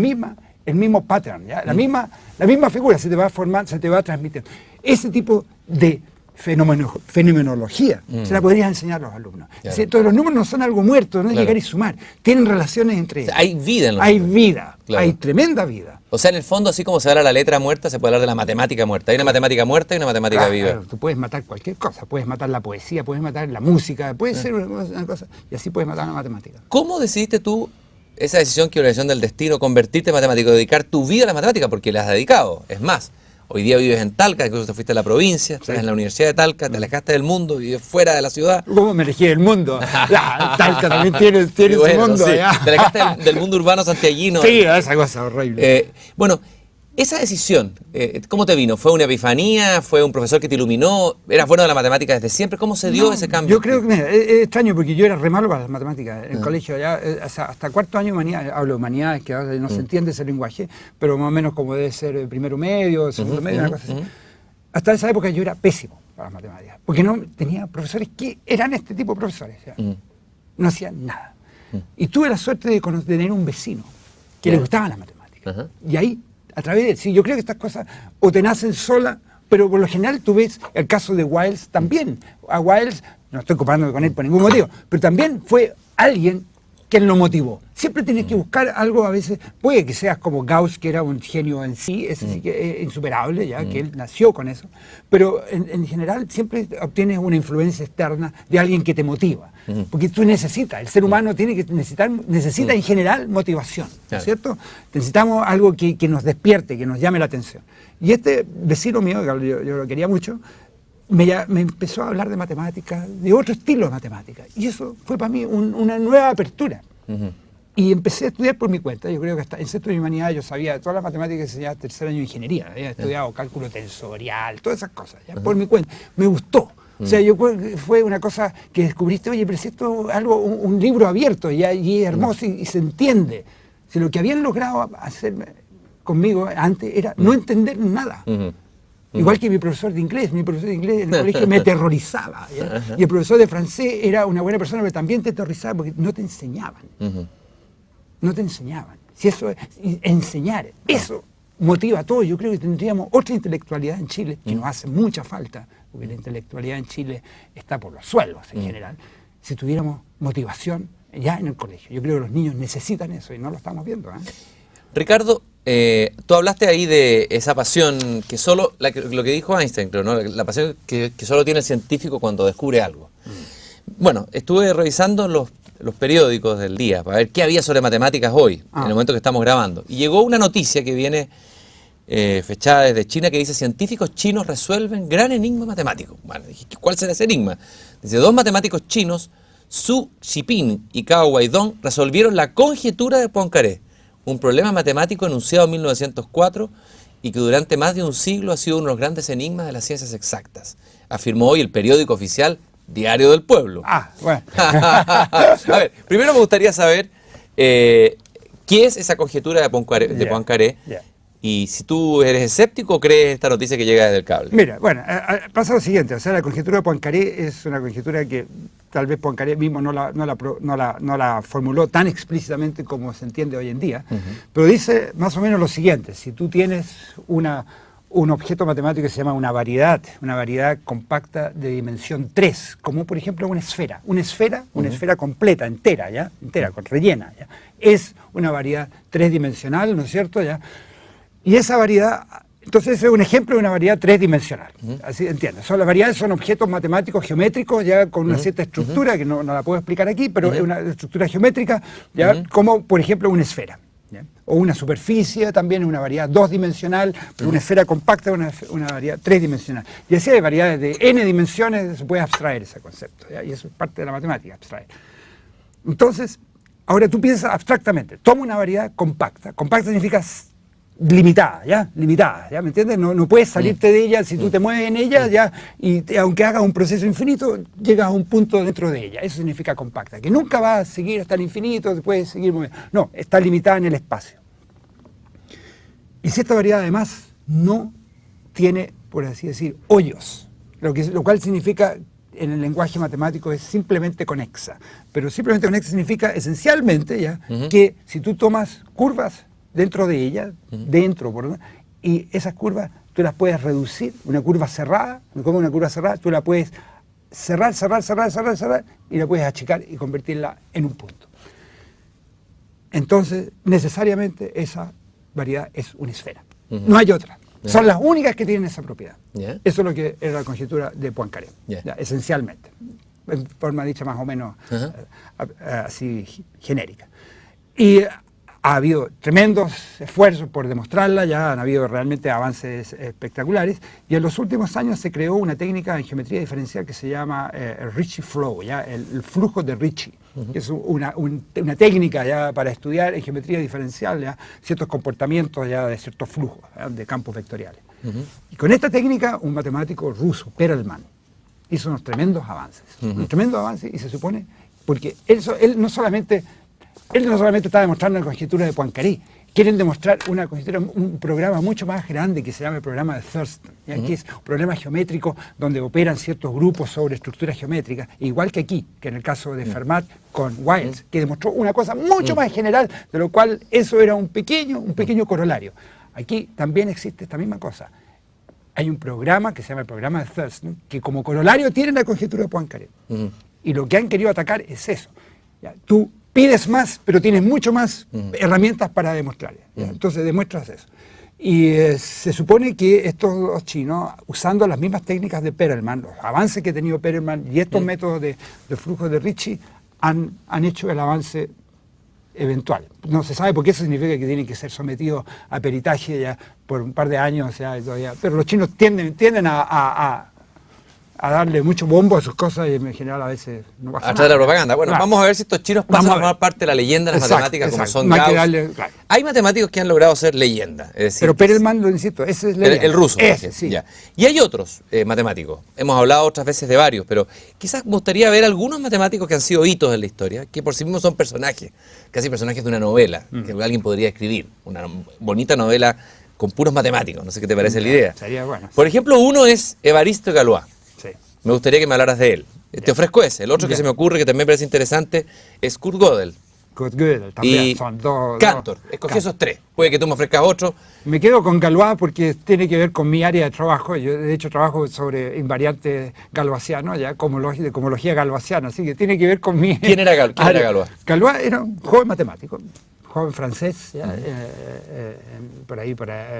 B: mismo pattern, ¿ya? La misma figura se te va a formar, se te va a transmitir. Ese tipo de fenomenología se la podrías enseñar a los alumnos. Claro. Entonces los números no son algo muerto, no es llegar y sumar, tienen relaciones entre ellos.
A: Hay vida en los
B: Hay
A: números.
B: vida,
A: Claro.
B: hay tremenda vida.
A: O sea, en el fondo, así como se habla de la letra muerta, se puede hablar de la matemática muerta. Hay una matemática muerta y una matemática viva.
B: Claro, tú puedes matar cualquier cosa, puedes matar la poesía, puedes matar la música, puede ser una cosa, y así puedes matar la matemática.
A: ¿Cómo decidiste tú esa decisión que una decisión del destino, convertirte en matemático, dedicar tu vida a la matemática? Porque la has dedicado. Es más, hoy día vives en Talca, incluso te fuiste a la provincia, estás en la Universidad de Talca, te alejaste del mundo, vives fuera de la ciudad.
B: ¿Cómo me elegí del mundo? Talca también tiene
A: Bueno,
B: su mundo.
A: sí.
B: Ya.
A: Te alejaste del mundo urbano santiaguino.
B: Sí, esa cosa horrible.
A: Bueno, esa decisión, ¿cómo te vino? ¿Fue una efifanía? ¿Fue un profesor que te iluminó? ¿Eras bueno de la matemática desde siempre? ¿Cómo se dio ese cambio?
B: Yo creo que mira, es extraño porque yo era re malo para las matemáticas en el colegio. Ya, hasta cuarto año hablo de humanidades, que ahora no se entiende ese lenguaje, pero más o menos como debe ser primero medio, segundo medio, una cosa así. Hasta esa época yo era pésimo para las matemáticas, porque no tenía profesores que eran este tipo de profesores. Ya. No hacían nada. Y tuve la suerte de tener un vecino que le gustaban las matemáticas. Y ahí, a través de él, sí, yo creo que estas cosas o te nacen solas, pero por lo general tú ves el caso de Wiles también. A Wiles, no estoy comparando con él por ningún motivo, pero también fue alguien que lo motivó. Siempre tienes que buscar algo, a veces, puede que seas como Gauss, que era un genio en sí, ese sí que es insuperable, ya que él nació con eso, pero en general siempre obtienes una influencia externa de alguien que te motiva, porque tú necesitas, el ser humano necesita en general motivación, ¿no es cierto? Necesitamos algo que nos despierte, que nos llame la atención. Y este vecino mío, que yo lo quería mucho, me empezó a hablar de matemáticas, de otro estilo de matemáticas. Y eso fue para mí una nueva apertura. Y empecé a estudiar por mi cuenta. Yo creo que hasta en sexto de humanidad yo sabía todas las matemáticas que enseñaba tercer año de ingeniería. Había estudiado cálculo tensorial, todas esas cosas, ya, por mi cuenta. Me gustó. O sea, fue una cosa que descubriste, oye, pero si esto es algo, un libro abierto y es hermoso y se entiende. Si lo que habían logrado hacer conmigo antes era no entender nada. Igual que mi profesor de inglés en el colegio me aterrorizaba. ¿Ya? Y el profesor de francés era una buena persona, pero también te aterrorizaba porque no te enseñaban. No te enseñaban. Si eso es enseñar, eso motiva a todo. Yo creo que tendríamos otra intelectualidad en Chile, que nos hace mucha falta, porque la intelectualidad en Chile está por los suelos en general, si tuviéramos motivación ya en el colegio. Yo creo que los niños necesitan eso y no lo estamos viendo.
A: Ricardo, tú hablaste ahí de esa pasión que solo, lo que dijo Einstein, creo, ¿no? La pasión que solo tiene el científico cuando descubre algo. Bueno, estuve revisando los periódicos del día para ver qué había sobre matemáticas hoy, en el momento que estamos grabando. Y llegó una noticia que viene fechada desde China que dice: científicos chinos resuelven gran enigma matemático. Bueno, dije, ¿cuál será ese enigma? Dice, 2 matemáticos chinos, Zhu Xiping y Cao Weidong, resolvieron la conjetura de Poincaré, un problema matemático enunciado en 1904 y que durante más de un siglo ha sido uno de los grandes enigmas de las ciencias exactas, afirmó hoy el periódico oficial Diario del Pueblo.
B: Bueno.
A: A ver, primero me gustaría saber qué es esa conjetura de Poincaré y si tú eres escéptico o crees esta noticia que llega desde el cable.
B: Mira, bueno, pasa lo siguiente, o sea, la conjetura de Poincaré es una conjetura que tal vez Poincaré mismo no la formuló tan explícitamente como se entiende hoy en día, pero dice más o menos lo siguiente: si tú tienes un objeto matemático que se llama una variedad compacta de dimensión 3, como por ejemplo una esfera completa, entera, rellena, ¿ya? Es una variedad 3-dimensional, ¿no es cierto? ¿Ya? Y esa variedad, entonces es un ejemplo de una variedad 3-dimensional, así entiendes. Las variedades son objetos matemáticos geométricos ya con una cierta estructura, que no la puedo explicar aquí, pero es una estructura geométrica, ya, como por ejemplo una esfera. ¿Ya? O una superficie también es una variedad 2-dimensional, pero una esfera compacta es una variedad 3-dimensional. Y así hay variedades de n dimensiones, se puede abstraer ese concepto, ¿ya? Y eso es parte de la matemática, abstraer. Entonces, ahora tú piensas abstractamente, toma una variedad compacta. Compacta significa limitada, ¿ya? Limitada, ¿ya? ¿Me entiendes? No puedes salirte de ella si tú te mueves en ella, ¿ya? Y aunque hagas un proceso infinito, llegas a un punto dentro de ella. Eso significa compacta, que nunca va a seguir hasta el infinito, te puedes seguir moviendo. No, está limitada en el espacio. Y si esta variedad además no tiene, por así decir, hoyos, lo cual significa, en el lenguaje matemático, es simplemente conexa. Pero simplemente conexa significa esencialmente, ¿ya? Que si tú tomas curvas dentro de ella, y esas curvas tú las puedes reducir, una curva cerrada, tú la puedes cerrar, y la puedes achicar y convertirla en un punto. Entonces, necesariamente esa variedad es una esfera. No hay otra. Son las únicas que tienen esa propiedad.
A: Yeah.
B: Eso es lo que era la conjetura de Poincaré,
A: Yeah.
B: esencialmente, en forma dicha más o menos así genérica. Y ha habido tremendos esfuerzos por demostrarla, ya han habido realmente avances espectaculares, y en los últimos años se creó una técnica en geometría diferencial que se llama Ricci Flow, ¿ya? El flujo de Ricci, que es una técnica ya para estudiar en geometría diferencial ya ciertos comportamientos ya de ciertos flujos, ¿ya? De campos vectoriales. Y con esta técnica un matemático ruso, Perelman, hizo unos tremendos avances, y se supone, porque él no solamente está demostrando la conjetura de Poincaré, quieren demostrar una conjetura, un programa mucho más grande que se llama el programa de Thurston, que es un problema geométrico donde operan ciertos grupos sobre estructuras geométricas, igual que aquí, que en el caso de Fermat con Wiles, que demostró una cosa mucho más general, de lo cual eso era un pequeño corolario. Aquí también existe esta misma cosa. Hay un programa que se llama el programa de Thurston, que como corolario tiene la conjetura de Poincaré. Y lo que han querido atacar es eso. ¿Ya? Tú pides más, pero tienes mucho más herramientas para demostrar. Entonces demuestras eso. Y se supone que estos dos chinos, usando las mismas técnicas de Perelman, los avances que ha tenido Perelman y estos métodos de flujo de Ricci, han hecho el avance eventual. No se sabe porque eso significa que tienen que ser sometidos a peritaje ya por un par de años, todavía. Pero los chinos tienden a darle mucho bombo a sus cosas y en general a veces no pasa nada.
A: A través de la propaganda. Bueno,
B: Claro.
A: vamos a ver si estos chinos pasan a formar parte de la leyenda de las matemáticas como son
B: No hay que
A: Gauss.
B: darle, claro.
A: Hay matemáticos que han logrado ser leyenda. Es decir,
B: Pero Perelman, lo insisto, ese es
A: el ruso.
B: Ese, sí.
A: Ya. Y hay otros matemáticos. Hemos hablado otras veces de varios, pero quizás me gustaría ver algunos matemáticos que han sido hitos en la historia, que por sí mismos son personajes, casi personajes de una novela, que alguien podría escribir. Una bonita novela con puros matemáticos. No sé qué te parece la idea.
B: Sería bueno.
A: Por ejemplo, uno es Évariste Galois.
B: Sí.
A: Me gustaría que me hablaras de él. Te ofrezco ese. El otro que se me ocurre, que también me parece interesante, es Kurt Gödel.
B: Kurt Gödel también.
A: Y
B: Son dos.
A: Cantor. Escogí esos tres. Puede que tú me ofrezcas otro.
B: Me quedo con Galois porque tiene que ver con mi área de trabajo. Yo, de hecho, trabajo sobre invariantes galoisianos, ya, de comología galoisiana, así que tiene que ver con mi...
A: ¿Quién era Galois?
B: Galois era un joven matemático, joven francés, ya, por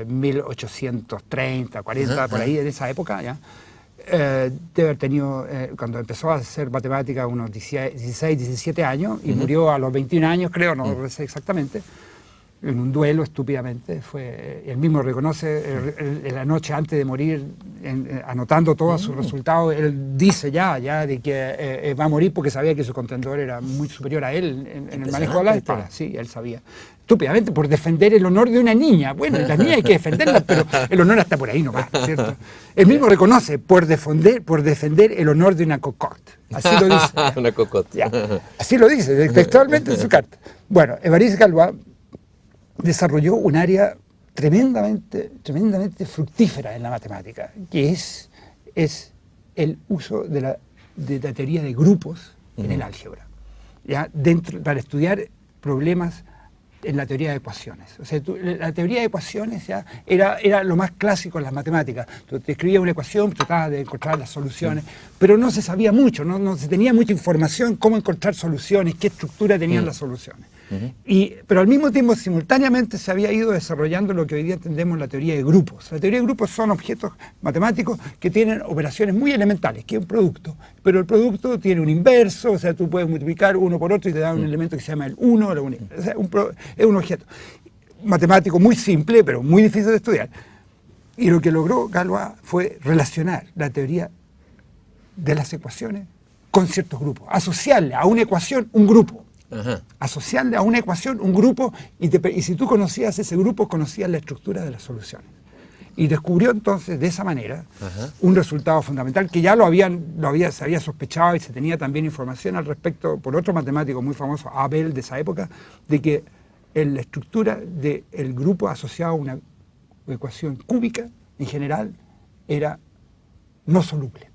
B: 1830, 40, por ahí, en esa época, ya. Debe haber tenido, cuando empezó a hacer matemática, unos 16, 17 años y murió a los 21 años, creo, no sé exactamente, en un duelo estúpidamente. Él mismo reconoce la noche antes de morir, anotando todos sus resultados, él dice ya de que va a morir porque sabía que su contendor era muy superior a él en el manejo de la espada. Sí, él sabía. Estúpidamente, por defender el honor de una niña. Bueno, las niñas hay que defenderlas, pero el honor está por ahí nomás, ¿cierto? Él mismo reconoce por defender el honor de una cocotte. Así lo dice.
A: Una cocotte.
B: Ya. Así lo dice, textualmente en su carta. Bueno, Évariste Galois desarrolló un área tremendamente fructífera en la matemática, que es el uso de la teoría de grupos en el álgebra, ¿ya? Para estudiar problemas en la teoría de ecuaciones. O sea, la teoría de ecuaciones ya era lo más clásico en las matemáticas. Tú te escribías una ecuación, tratabas de encontrar las soluciones, pero no se sabía mucho, no se tenía mucha información cómo encontrar soluciones, qué estructura tenían las soluciones. Pero al mismo tiempo, simultáneamente, se había ido desarrollando lo que hoy día entendemos la teoría de grupos. La teoría de grupos son objetos matemáticos que tienen operaciones muy elementales, que es un producto, pero el producto tiene un inverso, o sea, tú puedes multiplicar uno por otro y te da un elemento que se llama el 1, o sea, es un objeto matemático muy simple, pero muy difícil de estudiar. Y lo que logró Galois fue relacionar la teoría de las ecuaciones con ciertos grupos, asociarle a una ecuación un grupo. Asociarle a una ecuación un grupo y si tú conocías ese grupo, conocías la estructura de las soluciones. Y descubrió entonces de esa manera un resultado fundamental que ya se había sospechado y se tenía también información al respecto por otro matemático muy famoso, Abel, de esa época, de que la estructura del grupo asociado a una ecuación cúbica en general era no soluble.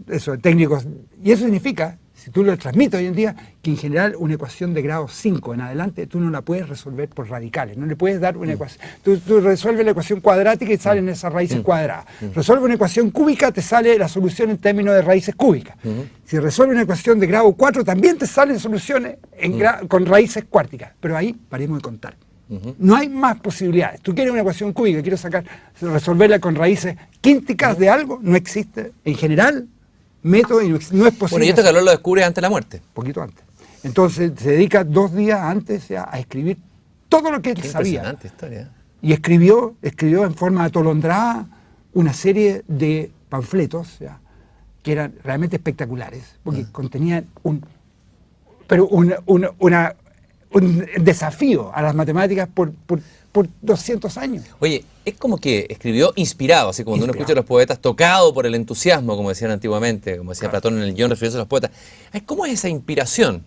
B: Eso, técnicos, y eso significa, si tú lo transmites hoy en día, que en general una ecuación de grado 5 en adelante tú no la puedes resolver por radicales, no le puedes dar una ecuación. Tú resuelves la ecuación cuadrática y salen esas raíces cuadradas. Resuelve una ecuación cúbica, te sale la solución en términos de raíces cúbicas. Si resuelve una ecuación de grado 4, también te salen soluciones con raíces cuárticas. Pero ahí paremos de contar. No hay más posibilidades. Tú quieres una ecuación cúbica, quieres resolverla con raíces quínticas de algo, no existe. En general, método y no es posible.
A: Bueno, y esto Galois lo descubre antes de la muerte.
B: Poquito antes. Entonces se dedica 2 días antes a escribir todo lo que él sabía.
A: Impresionante historia.
B: Y escribió en forma atolondrada una serie de panfletos que eran realmente espectaculares, porque contenían un desafío a las matemáticas por 200 años.
A: Oye, es como que escribió inspirado, así como cuando uno escucha a los poetas, tocado por el entusiasmo, como decían antiguamente, como decía Platón en el guión refiriéndose a los poetas. Ay, ¿cómo es esa inspiración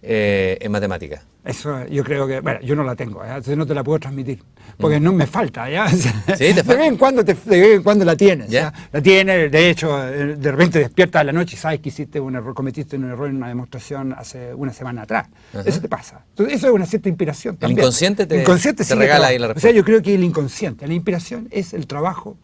A: en matemáticas?
B: Eso yo creo que, bueno, yo no la tengo, entonces no te la puedo transmitir, porque no me falta, ¿ya?
A: ¿Sí? ¿Te falta?
B: De vez en cuando la tienes,
A: ¿Ya?
B: La tienes, de hecho, de repente despiertas a la noche y sabes que cometiste un error en una demostración hace una semana atrás. Eso te pasa. Entonces, eso es una cierta inspiración también.
A: El inconsciente te
B: sí
A: regala ahí la respuesta.
B: O sea, yo creo que el inconsciente, la inspiración es el trabajo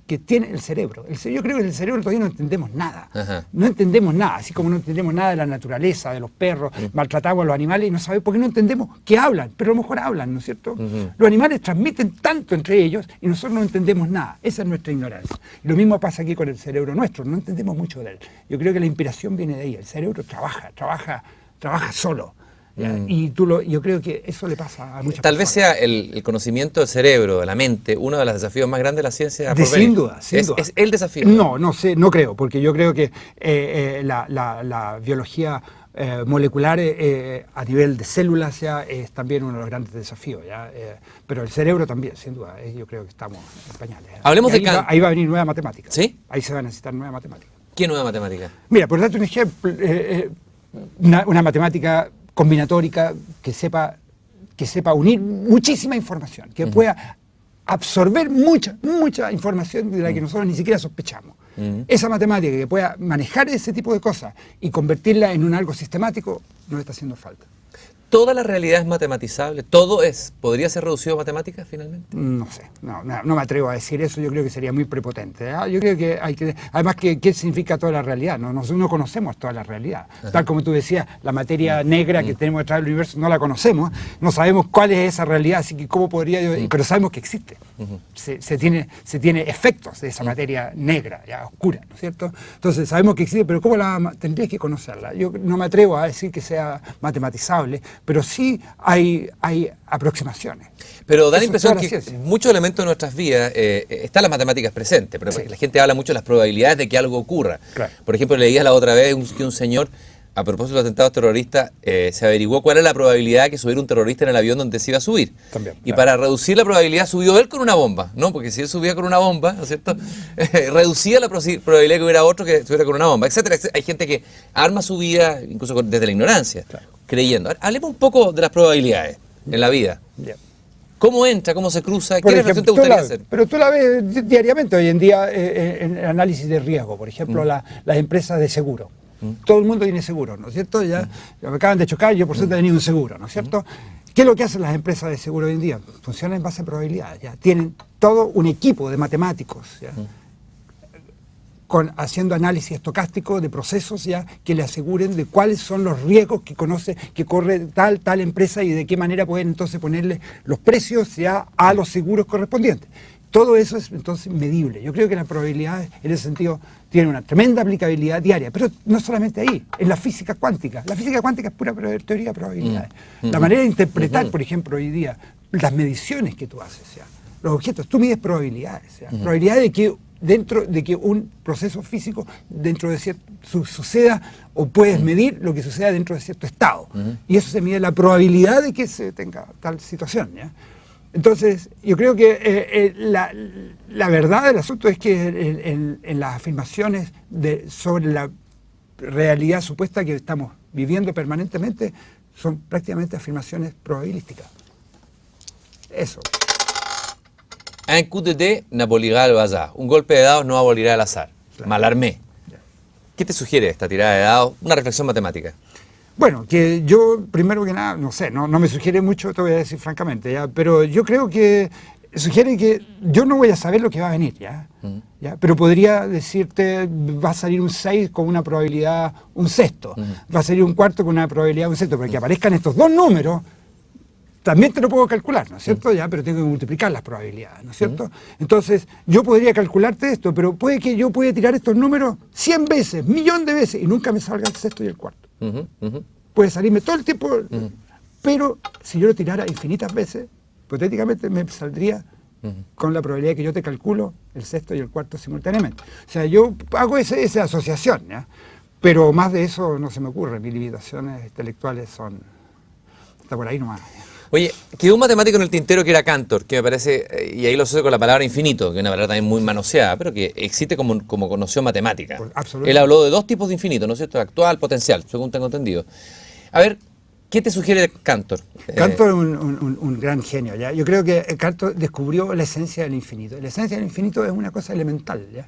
B: que tiene el cerebro. Yo creo que el cerebro todavía no entendemos nada. No entendemos nada, así como no entendemos nada de la naturaleza, de los perros, maltratamos a los animales y no sabemos por qué no entendemos que hablan, pero a lo mejor hablan, ¿no es cierto? Los animales transmiten tanto entre ellos y nosotros no entendemos nada. Esa es nuestra ignorancia. Y lo mismo pasa aquí con el cerebro nuestro, no entendemos mucho de él. Yo creo que la inspiración viene de ahí. El cerebro trabaja solo. Y yo creo que eso le pasa a muchas personas.
A: Tal vez sea el conocimiento del cerebro, de la mente, uno de los desafíos más grandes de la ciencia.
B: Sin duda.
A: ¿Es el desafío?
B: No sé, no creo, porque yo creo que la biología molecular a nivel de células es también uno de los grandes desafíos. Pero el cerebro también, sin duda. Yo creo que estamos en pañales.
A: Hablemos de Kant.
B: Ahí va a venir nueva matemática.
A: ¿Sí?
B: Ahí se va a necesitar nueva matemática.
A: ¿Qué nueva matemática?
B: Mira, por darte un ejemplo, una matemática combinatórica que sepa unir muchísima información, que pueda absorber mucha información de la que nosotros ni siquiera sospechamos. Esa matemática que pueda manejar ese tipo de cosas y convertirla en algo sistemático, nos está haciendo falta.
A: ¿Toda la realidad es matematizable? ¿Todo podría ser reducido a matemáticas finalmente?
B: No sé, no me atrevo a decir eso, yo creo que sería muy prepotente. Yo creo que hay que, además, ¿qué significa toda la realidad? Nosotros no conocemos toda la realidad. Tal como tú decías, la materia negra que tenemos detrás del universo no la conocemos, no sabemos cuál es esa realidad, así que cómo podría yo, pero sabemos que existe. Se tiene efectos de esa materia negra, oscura, ¿no es cierto? Entonces sabemos que existe, pero ¿cómo tendrías que conocerla? Yo no me atrevo a decir que sea matematizable, pero sí hay aproximaciones.
A: Pero da la impresión que muchos elementos de nuestras vidas están las matemáticas presentes, pero la gente habla mucho de las probabilidades de que algo ocurra. Claro. Por ejemplo, leías la otra vez que un señor, a propósito de los atentados terroristas, se averiguó cuál era la probabilidad de que subiera un terrorista en el avión donde se iba a subir. También, y para reducir la probabilidad subió él con una bomba, ¿no? Porque si él subía con una bomba, ¿no es cierto? Reducía la probabilidad de que hubiera otro que subiera con una bomba, etcétera. Hay gente que arma su vida, incluso desde la ignorancia, creyendo. Ahora, hablemos un poco de las probabilidades en la vida. ¿Cómo entra? ¿Cómo se cruza? ¿Qué reflexión te gustaría hacer?
B: Pero tú la ves diariamente hoy en día en el análisis de riesgo, por ejemplo, las empresas de seguro. Todo el mundo tiene seguro, ¿no es cierto? Ya me acaban de chocar, yo por suerte he tenido un seguro, ¿no es cierto? ¿Qué es lo que hacen las empresas de seguro hoy en día? Funcionan en base a probabilidades, tienen todo un equipo de matemáticos, haciendo análisis estocástico de procesos que le aseguren de cuáles son los riesgos que corre tal empresa y de qué manera pueden entonces ponerle los precios a los seguros correspondientes. Todo eso es entonces medible. Yo creo que las probabilidades en ese sentido tienen una tremenda aplicabilidad diaria, pero no solamente ahí, en la física cuántica. La física cuántica es pura teoría de probabilidades. La manera de interpretar, por ejemplo, hoy día, las mediciones que tú haces, los objetos, tú mides probabilidades, probabilidades de que un proceso físico dentro de cierto suceda, o puedes medir lo que suceda dentro de cierto estado. Y eso se mide la probabilidad de que se tenga tal situación. Entonces, yo creo que la verdad del asunto es que en las afirmaciones sobre la realidad supuesta que estamos viviendo permanentemente son prácticamente afirmaciones probabilísticas. Eso.
A: Un coup de dés n'abolirá el hasard. Un golpe de dados no abolirá el azar. Claro. Malarmé. ¿Qué te sugiere esta tirada de dados? Una reflexión matemática.
B: Bueno, que yo, primero que nada, no sé, no me sugiere mucho, te voy a decir francamente, pero yo creo que sugiere que yo no voy a saber lo que va a venir, pero podría decirte, va a salir un 6 con una probabilidad un sexto, va a salir un cuarto con una probabilidad un sexto, pero que aparezcan estos dos números, también te lo puedo calcular, ¿no es cierto? Ya, pero tengo que multiplicar las probabilidades, ¿no es cierto? Entonces, yo podría calcularte esto, pero puede que yo pueda tirar estos números 100 veces, millón de veces, y nunca me salga el sexto y el cuarto. Puede salirme todo el tiempo, pero si yo lo tirara infinitas veces, hipotéticamente me saldría con la probabilidad que yo te calculo el sexto y el cuarto simultáneamente. O sea, yo hago esa asociación, ¿ya? Pero más de eso no se me ocurre. Mis limitaciones intelectuales son... Está por ahí nomás.
A: Oye, quedó un matemático en el tintero que era Cantor, que me parece, y ahí lo asocio con la palabra infinito, que es una palabra también muy manoseada, pero que existe como noción matemática.
B: Absolutamente.
A: Él habló de dos tipos de infinito, ¿no es cierto? Actual, potencial, según tengo entendido. A ver, ¿qué te sugiere Cantor?
B: Cantor es un gran genio, ¿ya? Yo creo que Cantor descubrió la esencia del infinito. La esencia del infinito es una cosa elemental, ¿ya?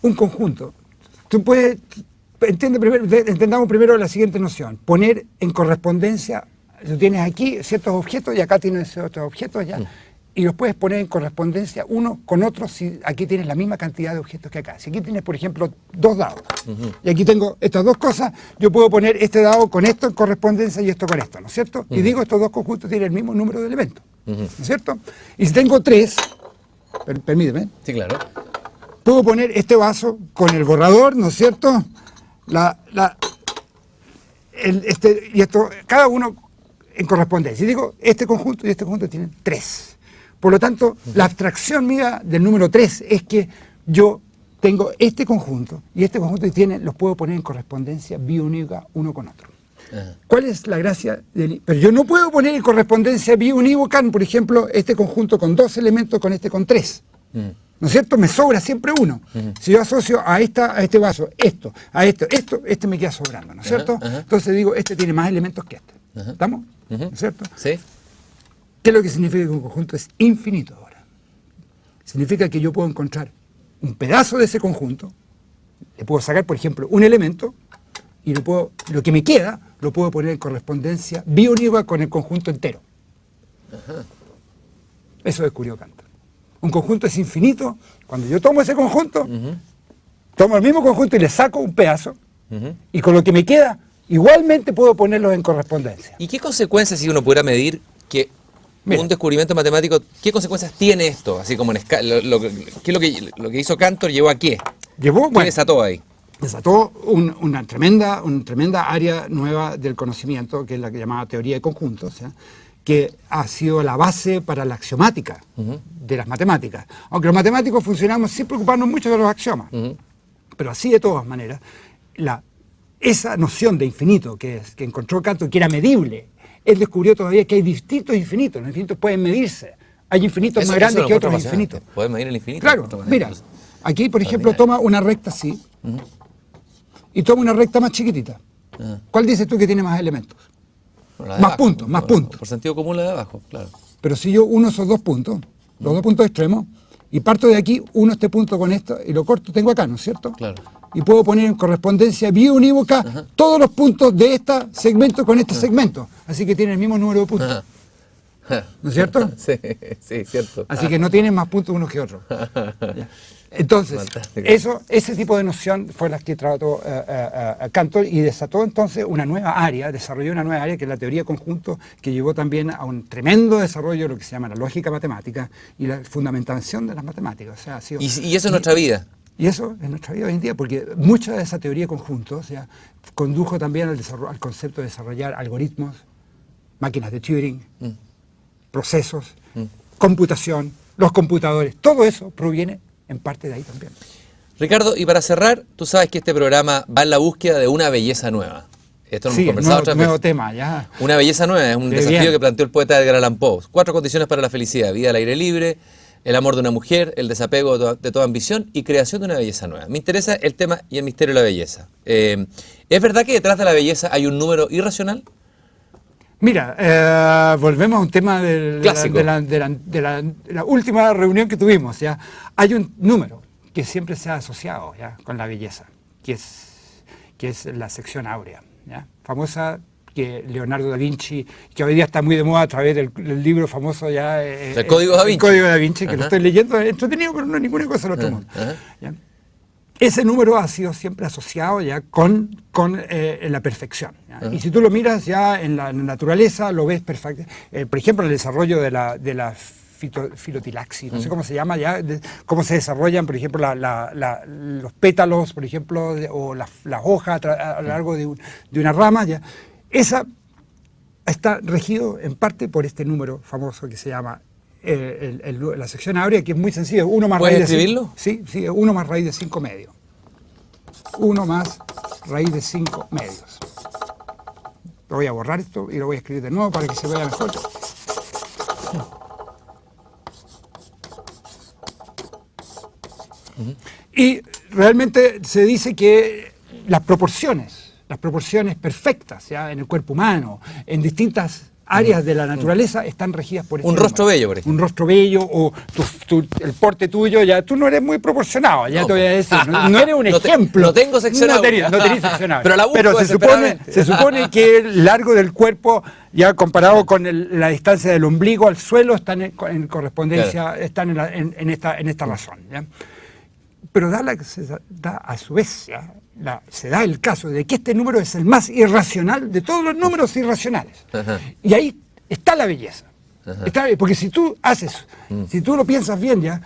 B: Un conjunto. Tú puedes... Entendamos primero la siguiente noción. Poner en correspondencia... Tú tienes aquí ciertos objetos y acá tienes otros objetos, ¿ya? Y los puedes poner en correspondencia uno con otro si aquí tienes la misma cantidad de objetos que acá. Si aquí tienes, por ejemplo, dos dados, y aquí tengo estas dos cosas, yo puedo poner este dado con esto en correspondencia y esto con esto, ¿no es cierto? Y digo, estos dos conjuntos tienen el mismo número de elementos, ¿no es cierto? Y si tengo tres, permíteme.
A: Sí, claro.
B: Puedo poner este vaso con el borrador, ¿no es cierto? Y esto, cada uno en correspondencia. Y digo, este conjunto y este conjunto tienen 3. Por lo tanto, la abstracción mía del número 3 es que yo tengo este conjunto y los puedo poner en correspondencia biunívoca uno con otro. ¿Cuál es la gracia del...? Pero yo no puedo poner en correspondencia biunívoca, por ejemplo, este conjunto con 2 elementos con este con 3. ¿No es cierto? Me sobra siempre uno. Si yo asocio a este vaso este me queda sobrando, ¿no es cierto? Entonces digo, este tiene más elementos que este. ¿Estamos? ¿No es cierto?
A: Sí.
B: ¿Qué es lo que significa que un conjunto es infinito ahora? Significa que yo puedo encontrar un pedazo de ese conjunto, le puedo sacar, por ejemplo, un elemento, y lo que me queda lo puedo poner en correspondencia biunívoca con el conjunto entero. Eso descubrió Cantor. Un conjunto es infinito cuando yo tomo ese conjunto, tomo el mismo conjunto y le saco un pedazo, y con lo que me queda, igualmente puedo ponerlos en correspondencia.
A: ¿Y qué consecuencias, si uno pudiera medir que un descubrimiento matemático, qué consecuencias tiene esto? Así como en escala, ¿qué es lo que hizo Cantor llevó a qué? ¿Qué desató ahí?
B: Desató una tremenda área nueva del conocimiento, que es la que llamaba teoría de conjuntos, ¿ya? Que ha sido la base para la axiomática de las matemáticas. Aunque los matemáticos funcionamos sin preocuparnos mucho de los axiomas. Pero así de todas maneras, esa noción de infinito que encontró Cantor, que era medible, él descubrió todavía que hay distintos infinitos. Los infinitos pueden medirse. Hay infinitos más grandes que otros infinitos.
A: ¿Puedes medir el infinito?
B: Claro, mira, aquí por ejemplo toma una recta así y toma una recta más chiquitita. ¿Cuál dices tú que tiene más elementos? Más puntos.
A: Por sentido común la de abajo, claro.
B: Pero si yo uno esos 2 puntos, los 2 puntos extremos, y parto de aquí, uno este punto con esto, y lo corto, tengo acá, ¿no es cierto?
A: Claro.
B: Y puedo poner en correspondencia biunívoca todos los puntos de este segmento con este segmento. Así que tiene el mismo número de puntos. ¿No es cierto?
A: Sí, cierto.
B: Así que no tienen más puntos unos que otros. Entonces, ese tipo de noción fue la que trató Cantor y desató entonces desarrolló una nueva área que es la teoría de conjuntos, que llevó también a un tremendo desarrollo de lo que se llama la lógica matemática y la fundamentación de las matemáticas. O sea,
A: ¿Y eso es nuestra vida?
B: Y eso es nuestra vida hoy en día, porque mucha de esa teoría de conjuntos condujo también al concepto de desarrollar algoritmos, máquinas de Turing, procesos, computación, los computadores, todo eso proviene en parte de ahí también.
A: Ricardo, y para cerrar, tú sabes que este programa va en la búsqueda de una belleza nueva. Esto lo hemos conversado otras veces.
B: Nuevo tema, ya.
A: Una belleza nueva, es un desafío que planteó el poeta Edgar Allan Poe. 4 condiciones para la felicidad: vida al aire libre, el amor de una mujer, el desapego de toda ambición y creación de una belleza nueva. Me interesa el tema y el misterio de la belleza. ¿Es verdad que detrás de la belleza hay un número irracional?
B: Mira, volvemos a un tema de la última reunión que tuvimos. ¿Ya? Hay un número que siempre se ha asociado, ¿ya?, con la belleza, que es la sección áurea, ¿ya? Famosa, que Leonardo da Vinci, que hoy día está muy de moda a través del libro famoso ya...
A: el Código da Vinci.
B: El Código da Vinci, que lo estoy leyendo, es entretenido, pero no es ninguna cosa del otro mundo. ¿Ya? ese número ha sido siempre asociado ya con la perfección, ¿ya? Y si tú lo miras ya en la naturaleza, lo ves perfecto. Por ejemplo, el desarrollo de la filotilaxis, no sé cómo se llama ya, cómo se desarrollan, por ejemplo, los pétalos, por ejemplo, o las hojas a lo largo de una rama, ya. Esa está regido en parte por este número famoso que se llama la sección áurea, que es muy sencillo. 1 más
A: ¿Puedes
B: raíz de
A: escribirlo?
B: 5. Sí, 1 más raíz de 5 medios. 1 más raíz de 5 medios. Lo voy a borrar esto y lo voy a escribir de nuevo para que se vea mejor. Y realmente se dice que las proporciones perfectas, ¿ya? En el cuerpo humano, en distintas áreas de la naturaleza, están regidas por este
A: Un rostro bello, por ejemplo.
B: Un rostro bello, o el porte tuyo, ya tú no eres muy proporcionado, ya
A: No,
B: te voy a decir, no eres un ejemplo.
A: No tengo sección áurea.
B: No tenés sección áurea.
A: Pero la busco
B: Pero
A: desesperadamente.
B: se supone que el largo del cuerpo, ya comparado con la distancia del ombligo al suelo, están en correspondencia,
A: Claro.
B: están en esta razón, ¿ya? Pero da a su vez, ¿ya? Se da el caso de que este número es el más irracional de todos los números irracionales.
A: Ajá.
B: Y ahí está la belleza. Porque si tú si tú lo piensas bien ya,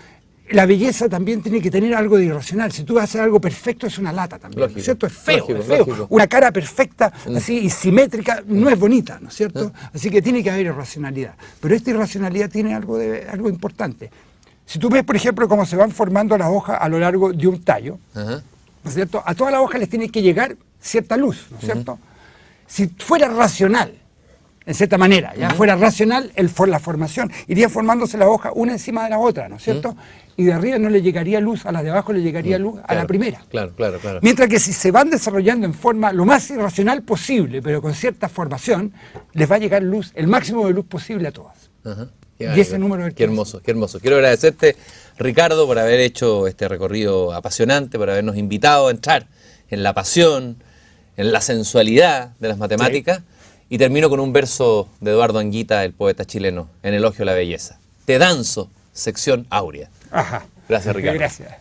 B: la belleza también tiene que tener algo de irracional. Si tú haces algo perfecto es una lata también,
A: Lógico,
B: ¿no es cierto? Es feo,
A: lógico,
B: es feo.
A: lógico.
B: Una cara perfecta, así, y simétrica, no es bonita, ¿no es cierto? Así que tiene que haber irracionalidad. Pero esta irracionalidad tiene algo importante. Si tú ves, por ejemplo, cómo se van formando las hojas a lo largo de un tallo,
A: Ajá.
B: ¿no es cierto? A todas las hojas les tiene que llegar cierta luz, ¿no es cierto? Si fuera racional, en cierta manera, ya fuera racional la formación, iría formándose las hojas una encima de la otra, ¿no es cierto? Y de arriba no le llegaría luz, a las de abajo le llegaría luz a la primera.
A: Claro.
B: Mientras que si se van desarrollando en forma lo más irracional posible, pero con cierta formación, les va a llegar luz, el máximo de luz posible a todas.
A: Ajá.
B: Y ese número es el
A: Qué hermoso, qué hermoso. Quiero agradecerte, Ricardo, por haber hecho este recorrido apasionante, por habernos invitado a entrar en la pasión, en la sensualidad de las matemáticas. Sí. Y termino con un verso de Eduardo Anguita, el poeta chileno, en elogio a la belleza. Te danzo, sección áurea.
B: Ajá.
A: Gracias, Ricardo.
B: Gracias.